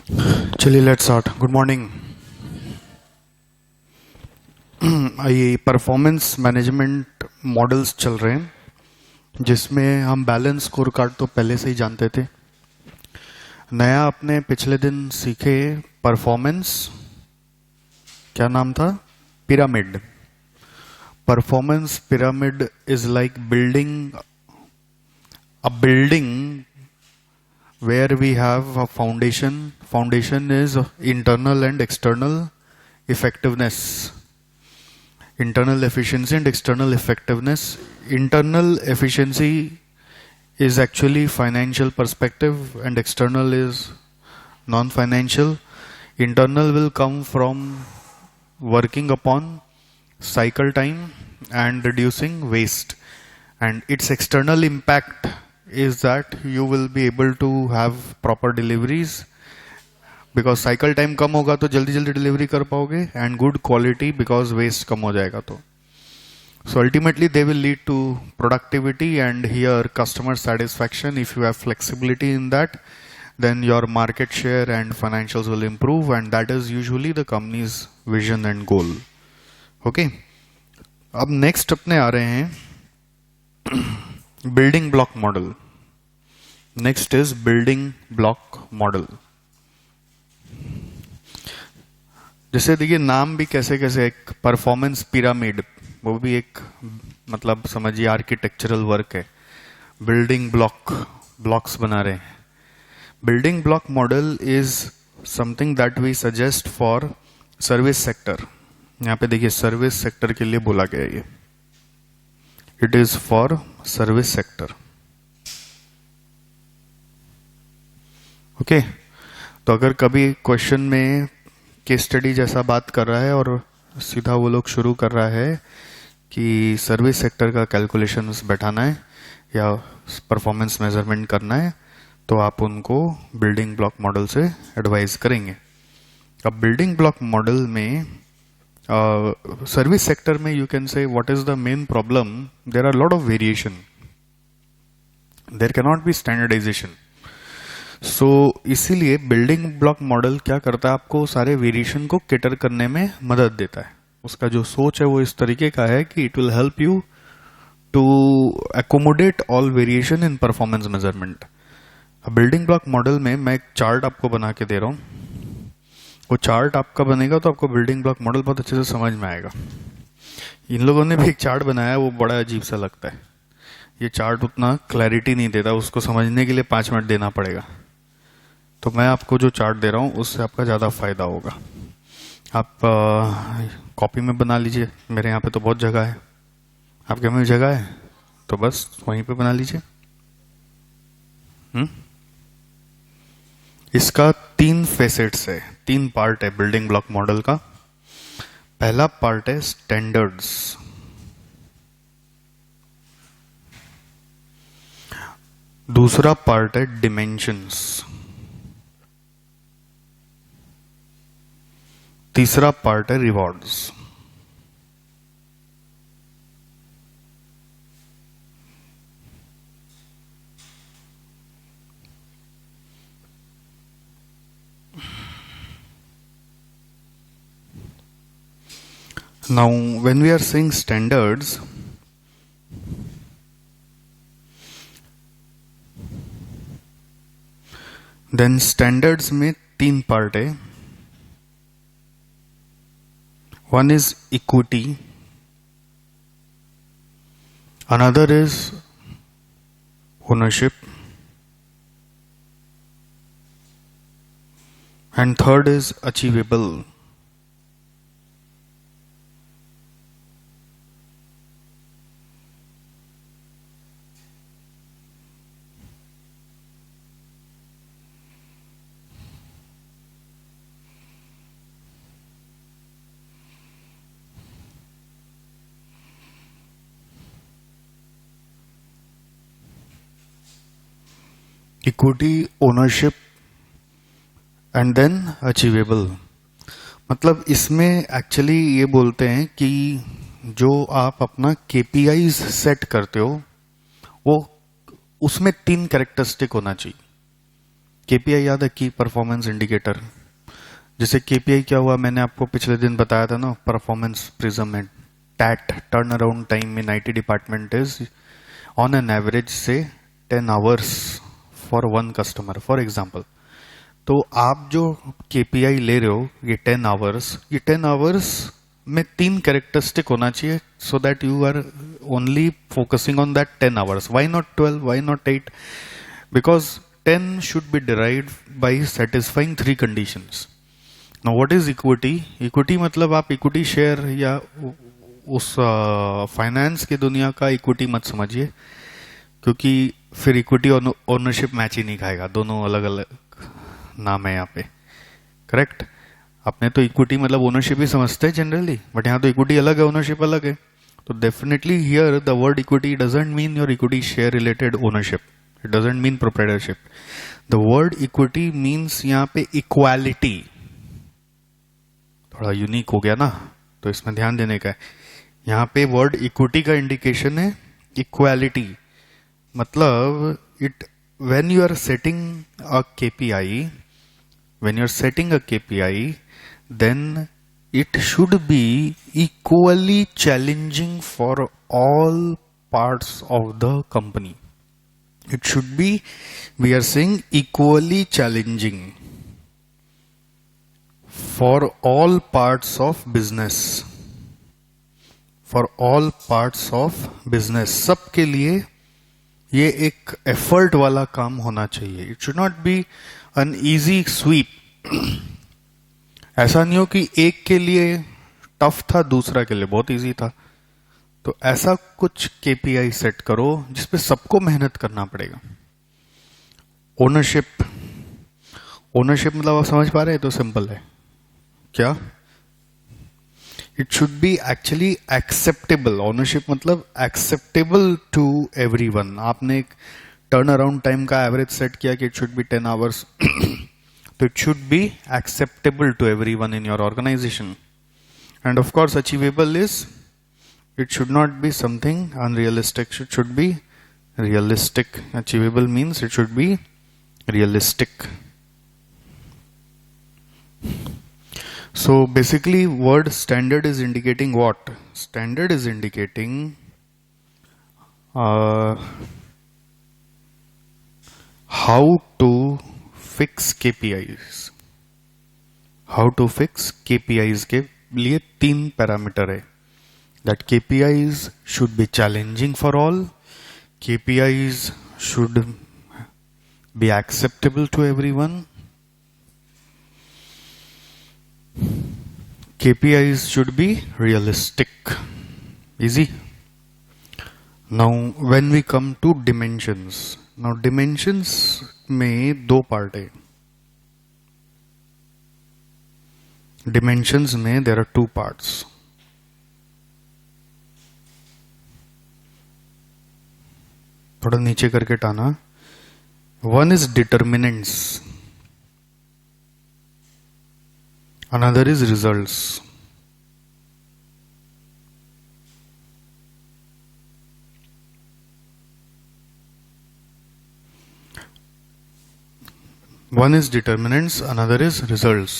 चलिए let's start. Good morning. ये performance management models चल रहे हैं जिसमें हम बैलेंस स्कोर कार्ड तो पहले से ही जानते थे। नया अपने पिछले दिन सीखे परफॉर्मेंस, क्या नाम था? Pyramid. Performance pyramid is like building a building where we have a foundation is internal and external effectiveness, internal efficiency and external effectiveness. Internal efficiency is actually financial perspective and external is non-financial. Internal will come from working upon cycle time and reducing waste, and its external impact is that you will be able to have proper deliveries because cycle time कम होगा तो जल्दी जल्दी delivery कर पाओगे, and good quality because waste कम हो जाएगा। तो so ultimately they will lead to productivity and here customer satisfaction. If you have flexibility in that, then your market share and financials will improve, and that is usually the company's vision and goal. Okay, अब next अपने आ रहे हैं building block model. Next is building block model. जैसे देखिए नाम भी कैसे कैसे, एक परफॉर्मेंस पिरामिड, वो भी एक मतलब समझिए आर्किटेक्चरल वर्क है। बिल्डिंग ब्लॉक्स बना रहे हैं। Building block model is something that we suggest for service sector. यहाँ पे देखिए सर्विस सेक्टर के लिए बोला गया है ये। It is for service sector. Okay, तो अगर कभी क्वेश्चन में केस स्टडी जैसा बात कर रहा है और सीधा वो लोग शुरू कर रहा है कि सर्विस सेक्टर का कैलकुलेशंस बैठाना है या परफॉर्मेंस मेजरमेंट करना है, तो आप उनको बिल्डिंग ब्लॉक मॉडल से एडवाइज करेंगे। अब बिल्डिंग ब्लॉक मॉडल में सर्विस सेक्टर में you can say what is the main problem. There are lot of variation, there can not be standardisation. So इसीलिए बिल्डिंग ब्लॉक मॉडल क्या करता है, आपको सारे वेरिएशन को कैटर करने में मदद देता है। उसका जो सोच है वो इस तरीके का है कि it will help you to accommodate all variation in performance measurement. Building block model में मैं एक चार्ट आपको बना के दे रहा हूं। वो चार्ट आपका बनेगा तो आपको बिल्डिंग ब्लॉक मॉडल बहुत अच्छे से समझ में आएगा। इन लोगों ने भी एक चार्ट बनाया है, वो बड़ा अजीब सा लगता है। ये चार्ट उतना क्लैरिटी नहीं देता, उसको समझने के लिए 5 मिनट देना पड़ेगा। तो मैं आपको जो चार्ट दे रहा हूं उससे आपका ज्यादा फायदा होगा। आप कॉपी में बना लीजिए, मेरे यहाँ पे तो बहुत जगह है। आपके में जगह है तो बस वहीं पे बना लीजिए। इसका 3 फेसेट्स है, 3 पार्ट है बिल्डिंग ब्लॉक मॉडल का। पहला पार्ट है स्टैंडर्ड्स, दूसरा पार्ट है डिमेंशंस, तीसरा पार्ट है rewards. Now, when we are saying standards, then standards में 3 पार्ट है। One is equity, another is ownership, and third is achievable. Equity, ownership and then achievable. मतलब इसमें एक्चुअली ये बोलते हैं कि जो आप अपना केपीआईज सेट करते हो वो उसमें 3 कैरेक्टरिस्टिक होना चाहिए। केपीआई याद है, की परफॉर्मेंस इंडिकेटर। जैसे केपीआई क्या हुआ, मैंने आपको पिछले दिन बताया था ना, परफॉर्मेंस प्रिज्म में that turn around time in IT department is on an average से 10 hours for one customer for example. तो आप जो केपीआई ले रहे हो ये 10 आवर्स, ये 10 आवर्स में 3 कैरेक्टरिस्टिक होना चाहिए so that you are only focusing on that 10 hours. Why not 12, why not 8? Because 10 should be derived by satisfying 3 conditions. Now what is equity? Equity मतलब आप इक्विटी शेयर या उस फाइनेंस की दुनिया का इक्विटी मत समझिए, क्योंकि फिर इक्विटी ओनरशिप मैच ही नहीं खाएगा, दोनों अलग अलग नाम है यहाँ पे। करेक्ट? अपने तो इक्विटी मतलब ओनरशिप ही समझते हैं जनरली, बट यहाँ तो इक्विटी अलग है, ओनरशिप अलग है। तो definitely here the word equity doesn't mean your equity share related ownership, it doesn't mean proprietorship. The word equity means यहाँ पे इक्वालिटी। थोड़ा यूनिक हो गया ना, तो इसमें ध्यान देने का है। यहाँ पे वर्ड इक्विटी का इंडिकेशन है इक्वालिटी, मतलब it when you are setting a KPI, when you're setting a KPI, then it should be equally challenging for all parts of the company. It should be, we are saying, equally challenging for all parts of business. For all parts of business. सबके लिए ये एक effort वाला काम होना चाहिए। It should not be an easy sweep. ऐसा नहीं हो कि एक के लिए टफ था, दूसरा के लिए बहुत इजी था। तो ऐसा कुछ केपीआई सेट करो जिसपे सबको मेहनत करना पड़ेगा। ओनरशिप, ओनरशिप मतलब आप समझ पा रहे हैं? तो सिंपल है क्या? It should be actually acceptable. Ownership मतलब एक्सेप्टेबल टू एवरीवन। आपने एक टर्न अराउंड टाइम का एवरेज सेट किया कि इट शुड बी 10 आवर्स, तो it should be acceptable to everyone in your organisation. And of course achievable is, it should not be something unrealistic, it should be realistic. Achievable means it should be realistic. So basically word standard is indicating what? Standard is indicating how to fix KPIs. How to fix KPIs के लिए 3 parameter है। That KPIs should be challenging for all, KPIs should be acceptable to everyone, KPIs should be realistic. Easy. Now when we come to dimensions, now dimensions में 2 part है। Dimensions में there are 2 parts. थोड़ा नीचे करके टाना। One is determinants, another is results. One is determinants, another is results.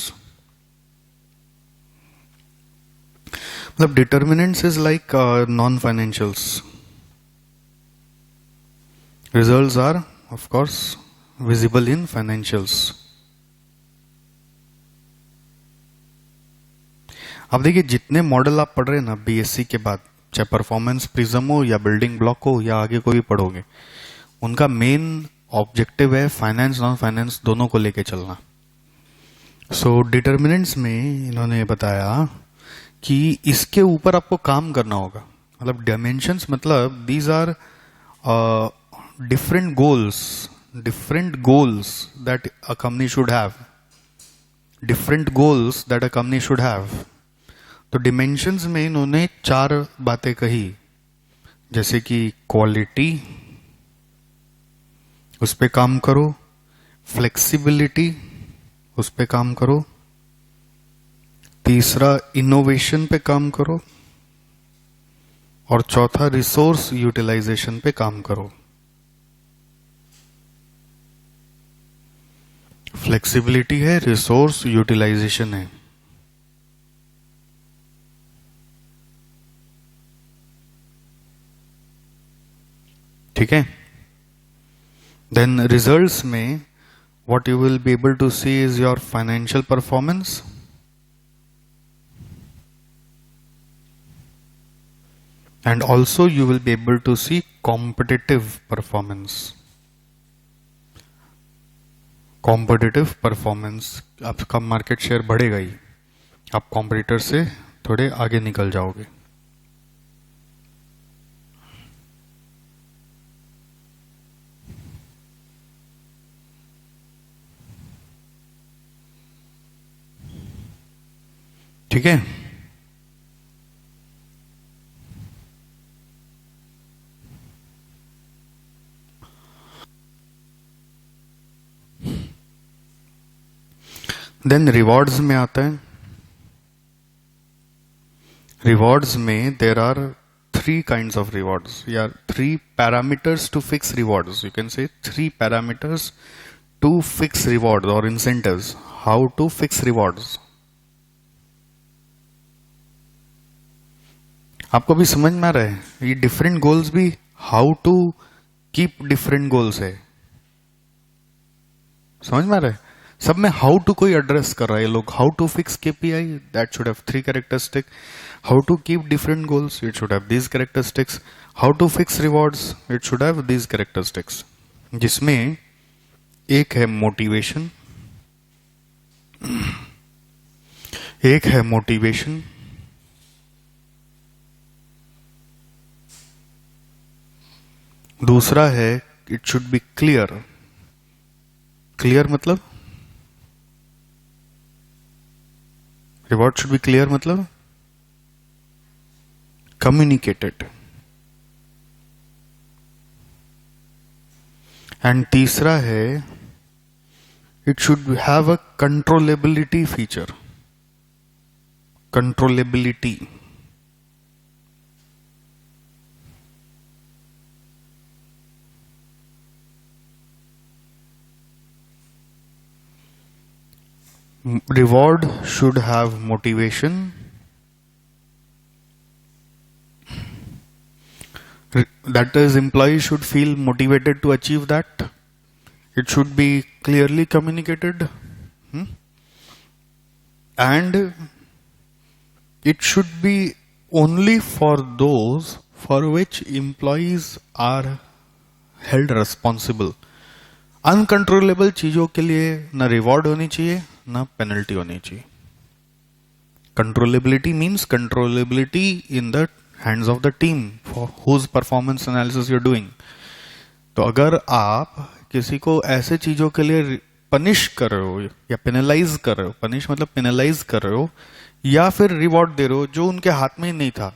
मतलब determinants is like non-financials. Results are of course visible in financials. अब देखिए, जितने मॉडल आप पढ़ रहे हैं ना बीएससी के बाद, चाहे परफॉर्मेंस प्रिज्म हो या बिल्डिंग ब्लॉक हो या आगे कोई पढ़ोगे, उनका मेन ऑब्जेक्टिव है फाइनेंस नॉन फाइनेंस दोनों को लेके चलना। सो डिटर्मिनेंट्स में इन्होंने बताया कि इसके ऊपर आपको काम करना होगा। मतलब डायमेंशंस मतलब these are different goals that a company should have, different goals that a company should have. तो डिमेंशंस में इन्होंने 4 बातें कही, जैसे कि क्वालिटी, उस पे काम करो, फ्लेक्सिबिलिटी, उस पे काम करो, तीसरा इनोवेशन पे काम करो, और चौथा रिसोर्स यूटिलाइजेशन पे काम करो। फ्लेक्सिबिलिटी है, रिसोर्स यूटिलाइजेशन है। ठीक है। देन रिजल्ट्स में what you will be able to see is your financial performance, and also you will be able to see competitive performance. Competitive performance, आपका मार्केट शेयर बढ़ेगा ही, आप कॉम्पिटिटर से थोड़े आगे निकल जाओगे। ठीक है। देन रिवॉर्ड्स में आता है। रिवॉर्ड्स में there are 3 kinds of rewards, या 3 parameters to fix rewards. You can say 3 parameters to fix rewards or incentives. How to fix rewards? आपको भी समझ में आ रहा है? ये डिफरेंट गोल्स भी how to keep different goals है। समझ में आ रहा है? सब में हाउ टू कोई एड्रेस कर रहा है। लोग how to fix KPI, that should have 3 characteristic. How to keep different goals, it should have these characteristics. How to fix rewards, it should have these characteristics. जिसमें एक है मोटिवेशन, एक है मोटिवेशन, दूसरा है it should be clear. Clear मतलब reward should be clear मतलब communicated. And तीसरा है it should have a controllability feature. Controllability, reward should have motivation, that is employee should feel motivated to achieve that. It should be clearly communicated, and it should be only for those for which employees are held responsible. Uncontrollable चीजों के लिए ना reward होनी चाहिए ना penalty होनी चाहिए। Controllability means controllability in the hands of the team for whose performance analysis you are doing. तो अगर आप किसी को ऐसे चीजों के लिए पनिश कर रहे हो या पेनलाइज कर रहे हो, पनिश मतलब पेनलाइज कर रहे हो या फिर रिवॉर्ड दे रहे हो जो उनके हाथ में ही नहीं था,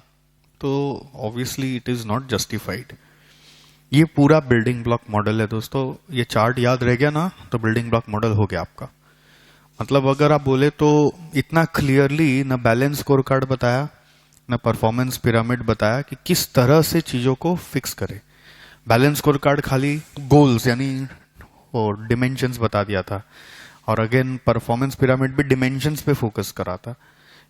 तो obviously it is not justified. ये पूरा बिल्डिंग ब्लॉक मॉडल है दोस्तों। ये चार्ट याद रह गया ना तो बिल्डिंग ब्लॉक मॉडल हो गया आपका। मतलब अगर आप बोले तो इतना क्लियरली ना बैलेंस स्कोर कार्ड बताया ना परफॉर्मेंस पिरामिड बताया कि किस तरह से चीजों को फिक्स करे। बैलेंस स्कोर कार्ड खाली गोल्स यानी और डिमेंशंस बता दिया था, और अगेन परफॉर्मेंस पिरामिड भी डिमेंशंस पे फोकस करा था।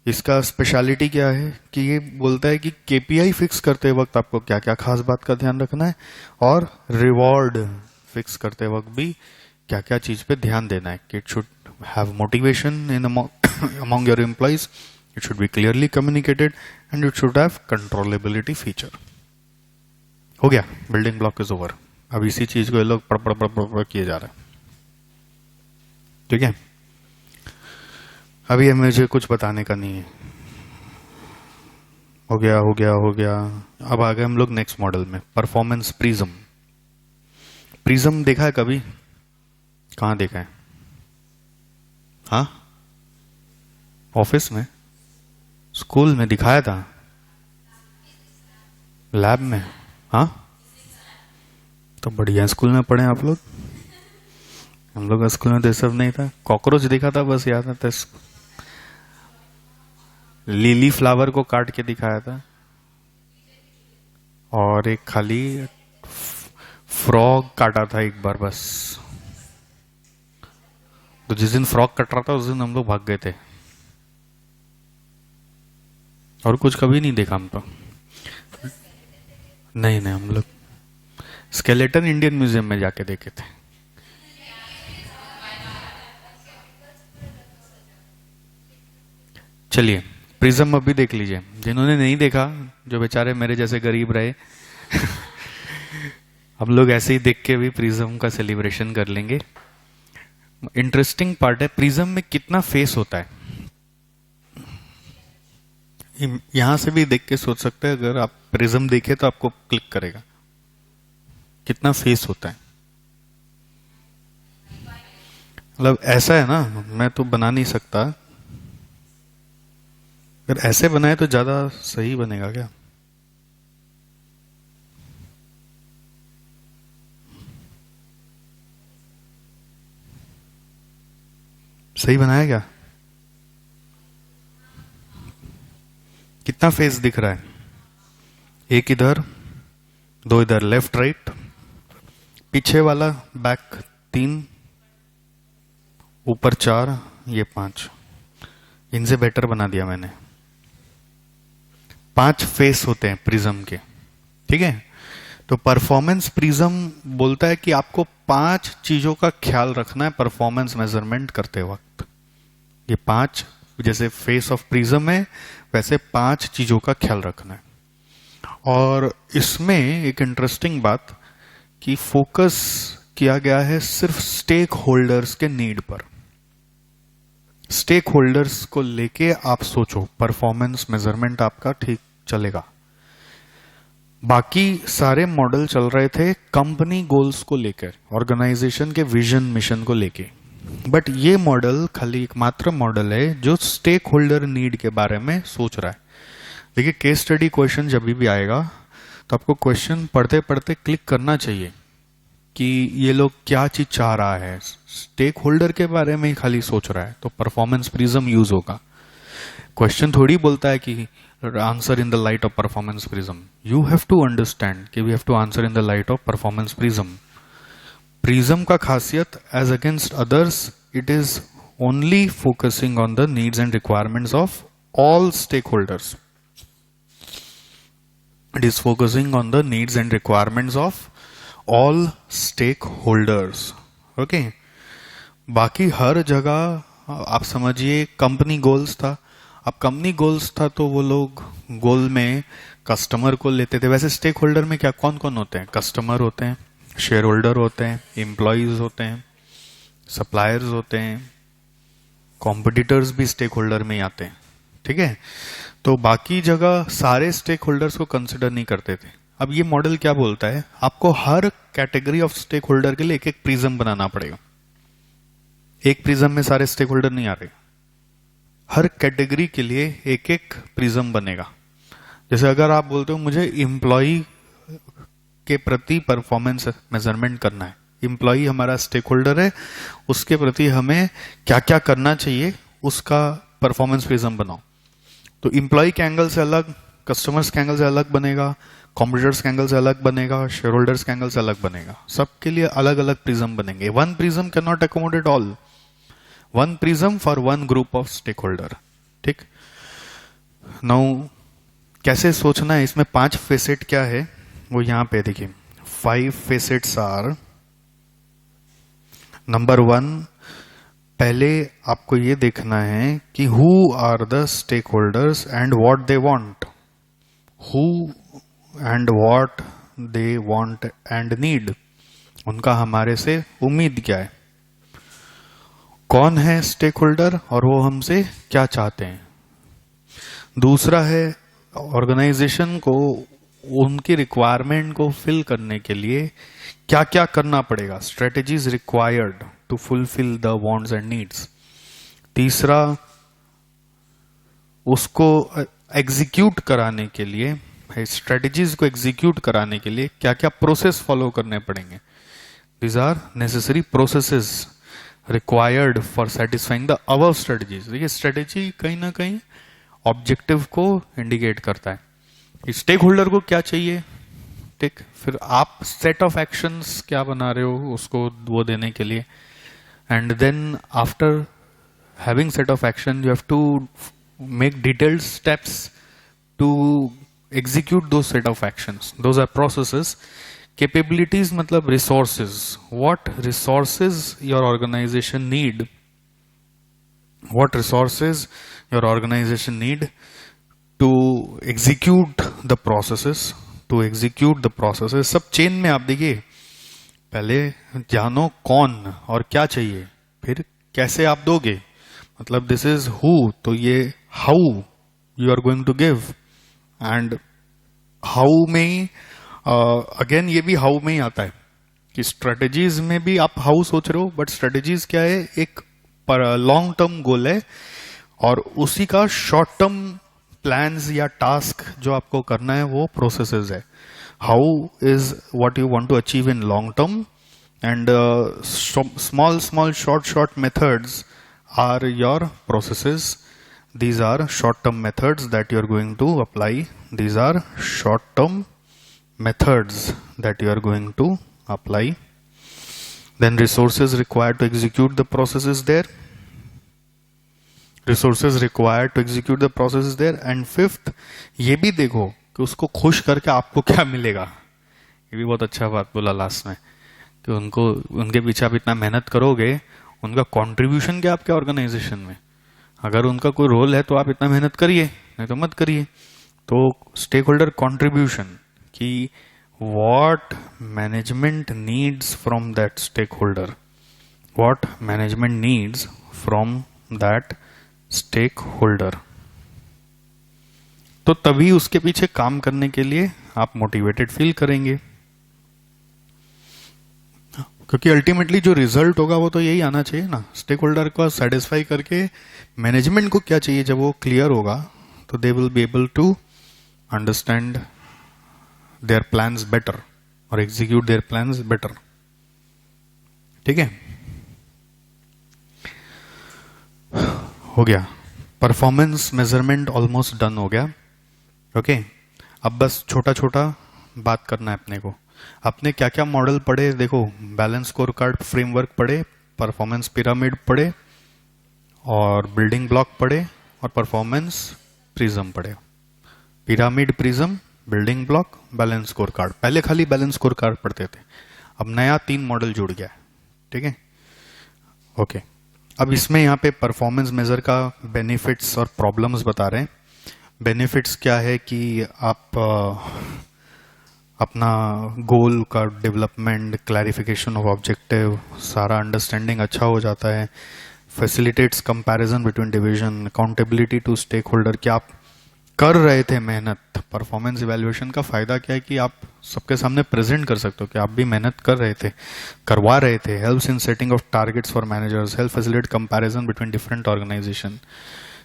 इसका स्पेशलिटी क्या है कि ये बोलता है कि केपीआई फिक्स करते वक्त आपको क्या क्या खास बात का ध्यान रखना है, और रिवॉर्ड फिक्स करते वक्त भी क्या क्या चीज पे ध्यान देना है। कि it should have motivation in among your employees, it should be clearly communicated, and it should have controllability feature. हो गया, बिल्डिंग ब्लॉक इज ओवर। अब इसी चीज को ये लोग पढ़ पढ़ पढ़ पढ़ किए जा रहे हैं। ठीक है, अभी मुझे कुछ बताने का नहीं है। हो गया हो गया हो गया। अब आ गए हम लोग नेक्स्ट मॉडल में, परफॉर्मेंस प्रिज्म। प्रिज्म देखा है कभी? कहाँ देखा है? हाँ, ऑफिस में, स्कूल में दिखाया था, लैब में। हाँ, तो बढ़िया स्कूल में पढ़े आप लोग। हम लोग स्कूल में तो सब नहीं था। कॉकरोच दिखा था बस, याद आता। लिली फ्लावर को काट के दिखाया था, और एक खाली फ्रॉग काटा था एक बार बस। तो जिस दिन फ्रॉक कट रहा था उस दिन हम लोग भाग गए थे, और कुछ कभी नहीं देखा हम तो। नहीं नहीं, हम लोग स्केलेटन इंडियन म्यूजियम में जाके देखे थे। चलिए प्रिज्म अभी देख लीजिए, जिन्होंने नहीं देखा, जो बेचारे मेरे जैसे गरीब रहे हम लोग ऐसे ही देख के भी प्रिज्म का सेलिब्रेशन कर लेंगे। इंटरेस्टिंग पार्ट है, प्रिज्म में कितना फेस होता है, यहां से भी देख के सोच सकते हैं, अगर आप प्रिज्म देखे तो आपको क्लिक करेगा कितना फेस होता है। मतलब ऐसा है ना, मैं तो बना नहीं सकता, अगर ऐसे बनाए तो ज्यादा सही बनेगा क्या? सही बनाया क्या? कितना फेस दिख रहा है? एक इधर, दो इधर, लेफ्ट राइट, पीछे वाला बैक 3, ऊपर 4, ये 5। इनसे बेटर बना दिया मैंने। 5 फेस होते हैं प्रिज्म के, ठीक है। तो परफॉर्मेंस प्रिज्म बोलता है कि आपको 5 चीजों का ख्याल रखना है परफॉर्मेंस मेजरमेंट करते वक्त। ये 5, जैसे फेस ऑफ प्रिज्म है वैसे 5 चीजों का ख्याल रखना है। और इसमें एक इंटरेस्टिंग बात कि फोकस किया गया है सिर्फ स्टेक होल्डर्स के नीड पर। स्टेक होल्डर्स को लेके आप सोचो, परफॉर्मेंस मेजरमेंट आपका ठीक चलेगा। बाकी सारे मॉडल चल रहे थे कंपनी गोल्स को लेकर, ऑर्गेनाइजेशन के विजन मिशन को लेके, बट ये मॉडल खाली एकमात्र मॉडल है जो स्टेक होल्डर नीड के बारे में सोच रहा है। देखिए केस स्टडी क्वेश्चन जब भी आएगा तो आपको क्वेश्चन पढ़ते पढ़ते क्लिक करना चाहिए कि ये लोग क्या चीज चाह रहा है, स्टेक होल्डर के बारे में ही खाली सोच रहा है तो परफॉर्मेंस प्रिज्म यूज होगा। क्वेश्चन थोड़ी बोलता है कि answer in the light of performance prism, you have to understand कि we have to answer in the light of performance prism. Prism का खासियत as against others, it is only focusing on the needs and requirements of all stakeholders. It is focusing on the needs and requirements of all stakeholders. Okay. बाकी हर जगह आप समझिए company goals था। अब company goals था तो वो लोग गोल में कस्टमर को लेते थे। वैसे स्टेक होल्डर में क्या कौन कौन होते हैं? कस्टमर होते हैं, शेयर होल्डर होते हैं, एम्प्लॉयज होते हैं, सप्लायर्स होते हैं, कॉम्पिटिटर्स भी स्टेक होल्डर में ही आते हैं, ठीक है। तो बाकी जगह सारे स्टेक होल्डर्स को कंसिडर नहीं करते थे। अब ये मॉडल क्या बोलता है, आपको हर कैटेगरी ऑफ स्टेक होल्डर के लिए एक एक प्रिज्म बनाना पड़ेगा। एक प्रिज्म में सारे स्टेक होल्डर नहीं आ रहे, हर कैटेगरी के लिए एक एक प्रिज्म बनेगा। जैसे अगर आप बोलते हो मुझे एम्प्लॉय के प्रति परफॉर्मेंस मेजरमेंट करना है, एम्प्लॉय हमारा स्टेक होल्डर है, उसके प्रति हमें क्या क्या करना चाहिए उसका परफॉर्मेंस प्रिज्म बनाओ। तो एम्प्लॉय के एंगल से अलग, कस्टमर्स के एंगल से अलग बनेगा, कॉम्पिटिटर्स के एंगल से अलग बनेगा, शेयर होल्डर्स के एंगल से अलग बनेगा, सबके लिए अलग अलग प्रिज्म बनेंगे। One prism can not accommodate all, one prism for one group of stakeholder, ठीक। नाउ कैसे सोचना है, इसमें 5 फेसेट क्या है वो यहां पे देखिए। 5 फेसेट्स आर, नंबर 1, पहले आपको ये देखना है कि who are the stakeholders and what they want, who and what they want and need, उनका हमारे से उम्मीद क्या है, कौन है स्टेक होल्डर और वो हमसे क्या चाहते हैं। दूसरा है ऑर्गेनाइजेशन को उनकी रिक्वायरमेंट को फिल करने के लिए क्या क्या करना पड़ेगा, strategies required to fulfil the wants and needs. तीसरा, उसको एग्जीक्यूट कराने के लिए, स्ट्रेटेजीज को एग्जीक्यूट कराने के लिए क्या क्या प्रोसेस फॉलो करने पड़ेंगे। These are necessary processes required for satisfying the above strategies. देखिए स्ट्रेटेजी कहीं ना कहीं ऑब्जेक्टिव को इंडिकेट करता है, स्टेक होल्डर को क्या चाहिए, ठीक। फिर आप सेट ऑफ एक्शंस क्या बना रहे हो उसको वो देने के लिए, and then after having set of action you have to make detailed steps to execute those set of actions. Those are processes. Capabilities मतलब resources. What resources your organization need? What resources your organization need to execute the processes? To execute the processes. सब chain में आप देखिए, पहले जानो कौन और क्या चाहिए, फिर कैसे आप दोगे. मतलब दिस इज हु, तो ये how you are going to give, and how में अगेन ये भी हाउ में ही आता है कि स्ट्रेटेजीज में भी आप हाउ सोच रहे हो, बट स्ट्रेटेजीज क्या है, एक लॉन्ग टर्म गोल है और उसी का शॉर्ट टर्म प्लान्स या टास्क जो आपको करना है वो प्रोसेसेस है. How is what you want to achieve in long term, and small short methods are your processes. These are short term methods that you are going to apply. These are short term methods that you are going to apply. Then resources required to execute the processes there. Resources required to execute the processes there. And fifth, ये भी देखो कि उसको खुश करके आपको क्या मिलेगा. ये भी बहुत अच्छा बात बोला लास्ट में कि उनको, उनके पीछे आप इतना मेहनत करोगे, उनका कंट्रीब्यूशन क्या आपके ऑर्गेनाइजेशन में. अगर उनका कोई रोल है तो आप इतना मेहनत करिए, नहीं तो मत करिए. तो स्टेक होल्डर कॉन्ट्रीब्यूशन कि what management needs from that stakeholder, what management needs from that stakeholder. तो तभी उसके पीछे काम करने के लिए आप मोटिवेटेड फील करेंगे, क्योंकि अल्टीमेटली जो रिजल्ट होगा वो तो यही आना चाहिए ना. स्टेक होल्डर को सेटिस्फाई करके मैनेजमेंट को क्या चाहिए, जब वो क्लियर होगा तो they will be able to understand their plans better और एग्जीक्यूट देयर प्लान्स बेटर. ठीक है, हो गया. परफॉर्मेंस मेजरमेंट ऑलमोस्ट डन हो गया. ओके, अब बस छोटा छोटा बात करना है अपने को. आपने क्या क्या मॉडल पढ़े देखो, बैलेंस स्कोर कार्ड फ्रेमवर्क पढ़े, परफॉर्मेंस पिरामिड पढ़े, और बिल्डिंग ब्लॉक पढ़े, और परफॉर्मेंस प्रिज्म पढ़े. Pyramid, prism, building block, balance score card. पहले खाली बैलेंस स्कोर कार्ड पढ़ते थे, अब नया 3 मॉडल जुड़ गया. ठीक है, ओके. अब इसमें यहाँ पे परफॉर्मेंस मेजर का बेनिफिट्स और प्रॉब्लम्स बता रहे हैं. बेनिफिट्स क्या है कि आप अपना गोल का डेवलपमेंट, क्लैरिफिकेशन ऑफ ऑब्जेक्टिव, सारा अंडरस्टैंडिंग अच्छा हो जाता है. Facilitates comparison between division, accountability to stakeholder कि आप कर रहे थे मेहनत. परफॉर्मेंस इवैल्यूएशन का फायदा क्या है कि आप सबके सामने प्रेजेंट कर सकते हो कि आप भी मेहनत कर रहे थे, करवा रहे थे. Helps in setting of targets for managers, help facilitate comparison between different organisation.